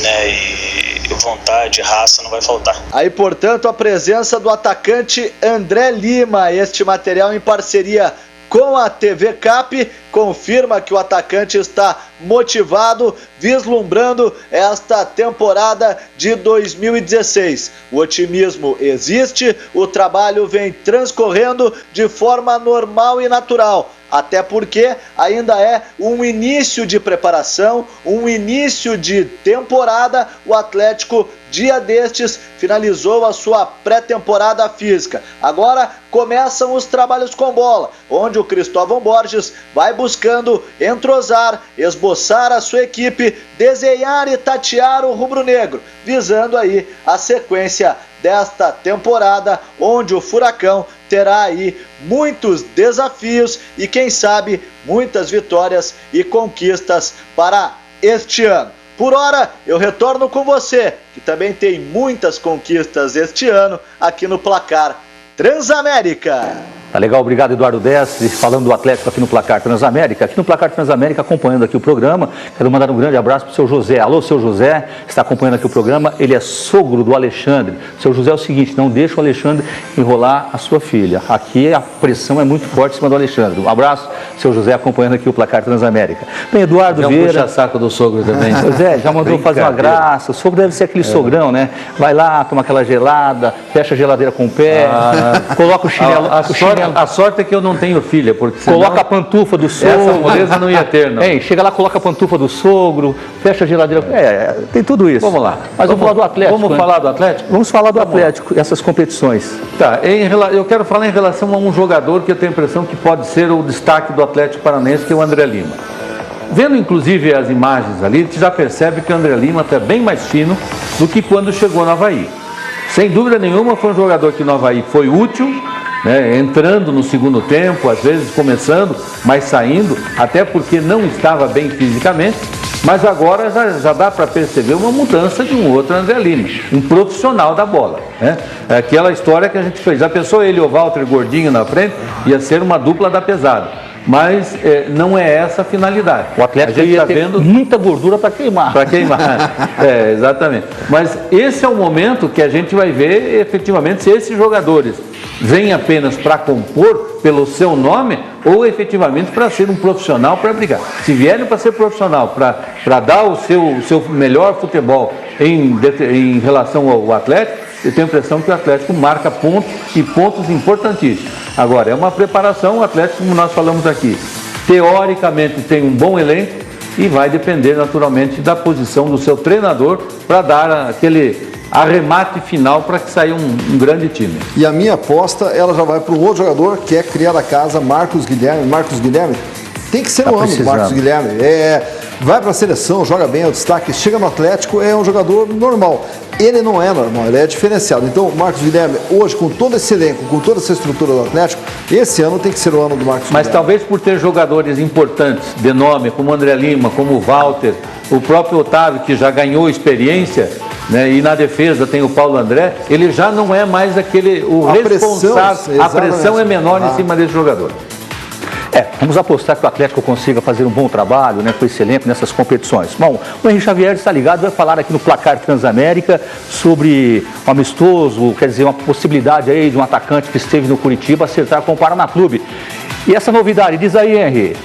né? E vontade, raça não vai faltar. Aí, portanto, a presença do atacante André Lima, este material em parceria com a TV Cap, confirma que o atacante está motivado, vislumbrando esta temporada de 2016. O otimismo existe, o trabalho vem transcorrendo de forma normal e natural. até porque ainda é um início de preparação, um início de temporada. O Atlético, dia destes, finalizou a sua pré-temporada física. Agora começam os trabalhos com bola, onde o Cristóvão Borges vai buscando entrosar, esboçar a sua equipe, desenhar e tatear o rubro-negro, visando aí a sequência desta temporada, onde o Furacão terá aí muitos desafios e, quem sabe, muitas vitórias e conquistas para este ano. Por hora, eu retorno com você, que também tem muitas conquistas este ano aqui no Placar Transamérica. Tá legal, obrigado Eduardo Dessi, falando do Atlético aqui no Placar Transamérica. Aqui no Placar Transamérica, acompanhando aqui o programa, quero mandar um grande abraço para o seu José. Alô, seu José, está acompanhando aqui o programa, ele é sogro do Alexandre. Seu José é o seguinte, não deixa o Alexandre enrolar a sua filha. Aqui a pressão é muito forte em cima do Alexandre. Um abraço, seu José, acompanhando aqui o Placar Transamérica. Bem, Eduardo Vieira... Já puxa saco do sogro também. Pois é, já mandou fazer uma graça. O sogro deve ser aquele sogrão, né? Vai lá, toma aquela gelada, fecha a geladeira com o pé, coloca o chinelo... A sorte é que eu não tenho filha, porque senão... Coloca a pantufa do sogro. Essa moleza não ia ter, não. Chega lá, coloca a pantufa do sogro, fecha a geladeira. Tem tudo isso. Vamos lá. Mas vamos falar do Atlético. Vamos falar do Atlético? Vamos falar do Atlético e essas competições. Tá, eu quero falar em relação a um jogador que eu tenho a impressão que pode ser o destaque do Atlético Paranaense, que é o André Lima. Vendo inclusive as imagens ali, a gente já percebe que o André Lima está bem mais fino do que quando chegou no Avaí. Sem dúvida nenhuma, foi um jogador que no Avaí foi útil, né, entrando no segundo tempo, às vezes começando, mas saindo, até porque não estava bem fisicamente, mas agora já dá para perceber uma mudança de um outro André Lima, um profissional da bola, né? É aquela história que a gente fez, já pensou ele e o Walter gordinho na frente, ia ser uma dupla da pesada. Mas não é essa a finalidade. O Atlético ia ter muita gordura para queimar. Para queimar, exatamente. Mas esse é o momento que a gente vai ver efetivamente se esses jogadores vêm apenas para compor pelo seu nome ou efetivamente para ser um profissional para brigar. Se vierem para ser profissional, para dar o seu melhor futebol em relação ao Atlético, eu tenho a impressão que o Atlético marca pontos e pontos importantíssimos. Agora, é uma preparação, o Atlético, como nós falamos aqui, teoricamente tem um bom elenco e vai depender naturalmente da posição do seu treinador para dar aquele arremate final para que saia um grande time. E a minha aposta, ela já vai para um outro jogador que é criar da casa, Marcos Guilherme. Marcos Guilherme tem que ser o ano do Marcos Guilherme. Vai para a seleção, joga bem, é o destaque, chega no Atlético, é um jogador normal. Ele não é normal, ele é diferenciado. Então, o Marcos Guilherme, hoje, com todo esse elenco, com toda essa estrutura do Atlético, esse ano tem que ser o ano do Marcos Guilherme. Mas talvez por ter jogadores importantes de nome, como o André Lima, como o Walter, o próprio Otávio, que já ganhou experiência, né, e na defesa tem o Paulo André, ele já não é mais responsável. A pressão é menor em cima desse jogador. Vamos apostar que o Atlético consiga fazer um bom trabalho, né, com esse elenco nessas competições. Bom, o Henrique Xavier está ligado, vai falar aqui no Placar Transamérica sobre um amistoso, quer dizer, uma possibilidade aí de um atacante que esteve no Curitiba acertar com o Paraná Clube. E essa novidade, diz aí, Henrique.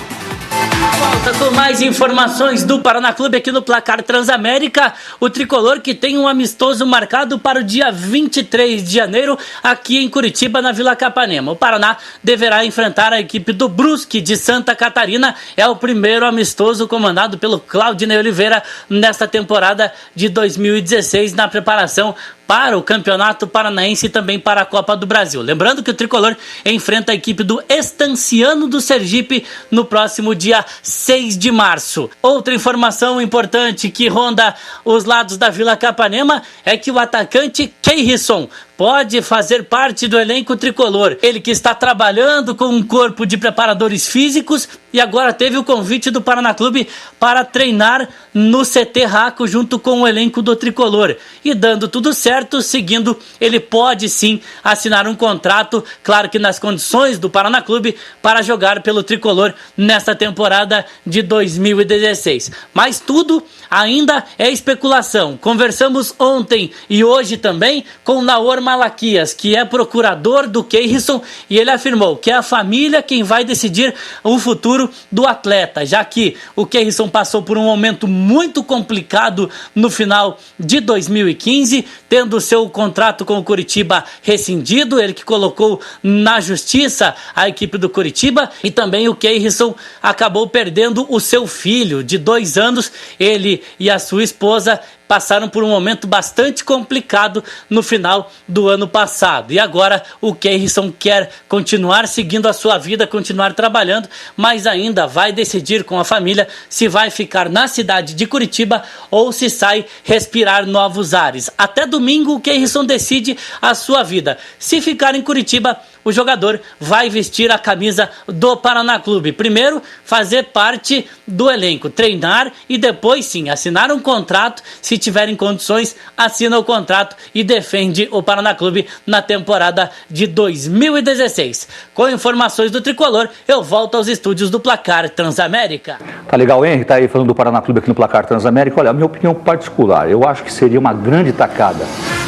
Volta com mais informações do Paraná Clube aqui no Placar Transamérica. O tricolor que tem um amistoso marcado para o dia 23 de janeiro aqui em Curitiba, na Vila Capanema. O Paraná deverá enfrentar a equipe do Brusque de Santa Catarina. É o primeiro amistoso comandado pelo Claudinei Oliveira nesta temporada de 2016 na preparação para o Campeonato Paranaense e também para a Copa do Brasil. Lembrando que o tricolor enfrenta a equipe do Estanciano do Sergipe no próximo dia 6 de março. Outra informação importante que ronda os lados da Vila Capanema é que o atacante Keirson pode fazer parte do elenco tricolor. Ele que está trabalhando com um corpo de preparadores físicos e agora teve o convite do Paraná Clube para treinar no CT Raco junto com o elenco do tricolor. E dando tudo certo, seguindo, ele pode sim assinar um contrato, claro que nas condições do Paraná Clube, para jogar pelo tricolor nesta temporada de 2016. Mas tudo ainda é especulação. Conversamos ontem e hoje também com o Naor Malaquias, que é procurador do Keirson, e ele afirmou que é a família quem vai decidir o futuro do atleta, já que o Keirson passou por um momento muito complicado no final de 2015, tendo seu contrato com o Coritiba rescindido, ele que colocou na justiça a equipe do Coritiba, e também o Keirson acabou perdendo o seu filho de 2 anos. Ele e a sua esposa passaram por um momento bastante complicado no final do ano passado. E agora o Keirson quer continuar seguindo a sua vida, continuar trabalhando, mas ainda vai decidir com a família se vai ficar na cidade de Curitiba ou se sai respirar novos ares. Até domingo o Keirson decide a sua vida. Se ficar em Curitiba, o jogador vai vestir a camisa do Paraná Clube. Primeiro, fazer parte do elenco, treinar e depois sim, assinar um contrato. Se tiverem condições, assina o contrato e defende o Paraná Clube na temporada de 2016. Com informações do Tricolor, eu volto aos estúdios do Placar Transamérica. Tá legal, Henrique, tá aí falando do Paraná Clube aqui no Placar Transamérica. Olha, a minha opinião particular, eu acho que seria uma grande tacada,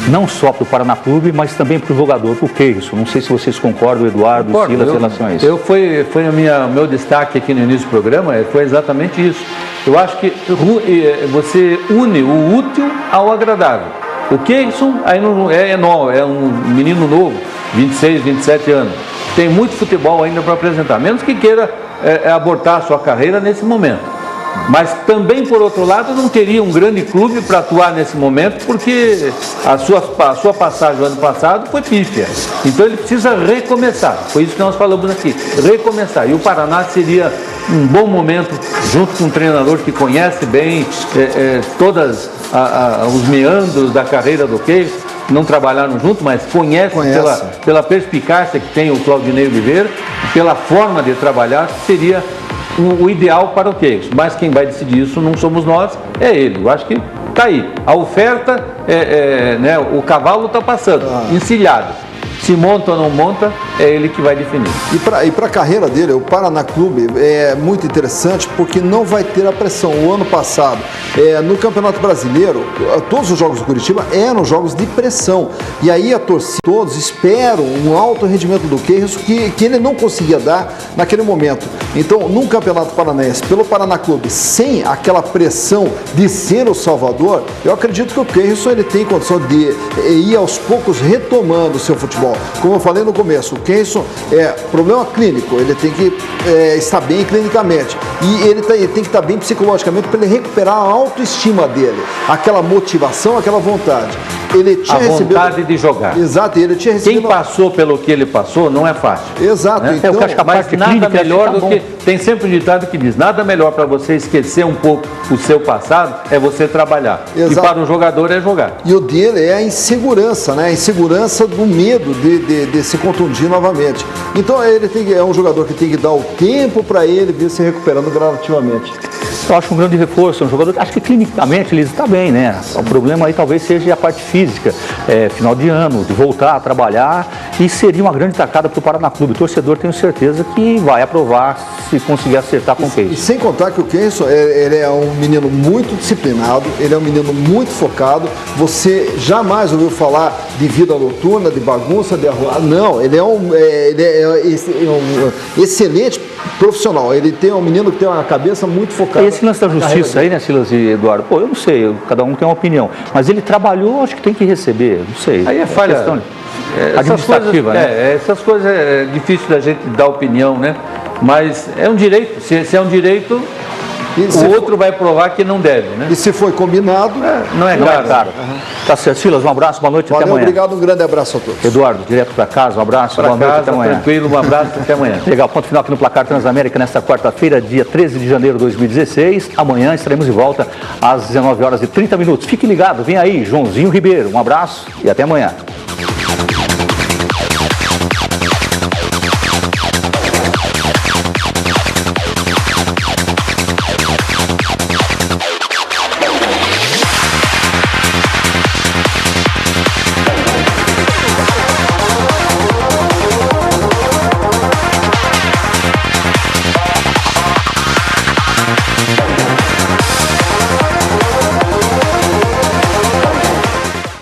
não só para o Paraná Clube, mas também para o jogador, para o Keirson. Não sei se vocês concordam, Eduardo, Silas, em relação a isso. Foi meu destaque aqui no início do programa, foi exatamente isso. Eu acho que você une o útil ao agradável. O Keirson aí é um menino novo, 26, 27 anos. Tem muito futebol ainda para apresentar, menos que queira abortar a sua carreira nesse momento. Mas também, por outro lado, não teria um grande clube para atuar nesse momento, porque a sua passagem no ano passado foi pífia. Então ele precisa recomeçar. Foi isso que nós falamos aqui, recomeçar. E o Paraná seria um bom momento, junto com um treinador que conhece bem todos os meandros da carreira do Keirson. Não trabalharam junto, mas conhece. Pela perspicácia que tem o Claudinei Oliveira, pela forma de trabalhar, seria o ideal para o Keirson. Mas quem vai decidir isso não somos nós, é ele. Eu acho que está aí. A oferta, o cavalo está passando, encilhado. Se monta ou não monta, é ele que vai definir. E para a carreira dele, o Paraná Clube é muito interessante porque não vai ter a pressão. O ano passado, no Campeonato Brasileiro, todos os jogos do Curitiba eram jogos de pressão. E aí a torcida, todos esperam um alto rendimento do Keirson que ele não conseguia dar naquele momento. Então, num Campeonato Paranaense, pelo Paraná Clube, sem aquela pressão de ser o salvador, eu acredito que o Keirson ele tem condição de ir aos poucos retomando o seu futebol. Como eu falei no começo, o Keirson problema clínico, ele tem que estar bem clinicamente e ele tem que estar bem psicologicamente para ele recuperar a autoestima dele, aquela motivação, aquela vontade. Ele tinha vontade de jogar. Exato, ele tinha recebido. Quem passou pelo que ele passou não é fácil. Exato, né? Então, eu acho que a parte nada melhor do que. Tem sempre um ditado que diz: nada melhor para você esquecer um pouco o seu passado é você trabalhar. Exato. E para o jogador é jogar. E o dele é a insegurança, né? A insegurança do medo de se contundir novamente. Então ele é um jogador que tem que dar o tempo para ele vir se recuperando gradativamente. Eu acho um grande reforço, um jogador, acho que clinicamente ele está bem, né? O problema aí talvez seja a parte física, final de ano, de voltar a trabalhar, e seria uma grande tacada para o Paraná Clube. O torcedor, tenho certeza que vai aprovar se conseguir acertar com o Keirson. E sem contar que o Keirson, ele é um menino muito disciplinado, ele é um menino muito focado. Você jamais ouviu falar de vida noturna, de bagunça, de arruar. Não, ele é um excelente profissional. Ele tem um menino que tem uma cabeça muito focada. Esse lance da justiça aí, né, Silas e Eduardo? Pô, eu não sei, cada um tem uma opinião. Mas ele trabalhou, acho que tem que receber, não sei. Aí é falha administrativa, né? Essas coisas é difícil da gente dar opinião, né? Mas é um direito. Se é um direito, o outro vai provar que não deve, né? E se foi combinado, não é caro. Tá certo, Silas, um abraço, boa noite, valeu, até amanhã. Obrigado, um grande abraço a todos. Eduardo, direto para casa, um abraço, boa noite, até amanhã. Tranquilo, um abraço, até amanhã. Legal, ponto final aqui no Placar Transamérica nesta quarta-feira, dia 13 de janeiro de 2016. Amanhã estaremos de volta às 19h30. Fique ligado, vem aí, Joãozinho Ribeiro. Um abraço e até amanhã.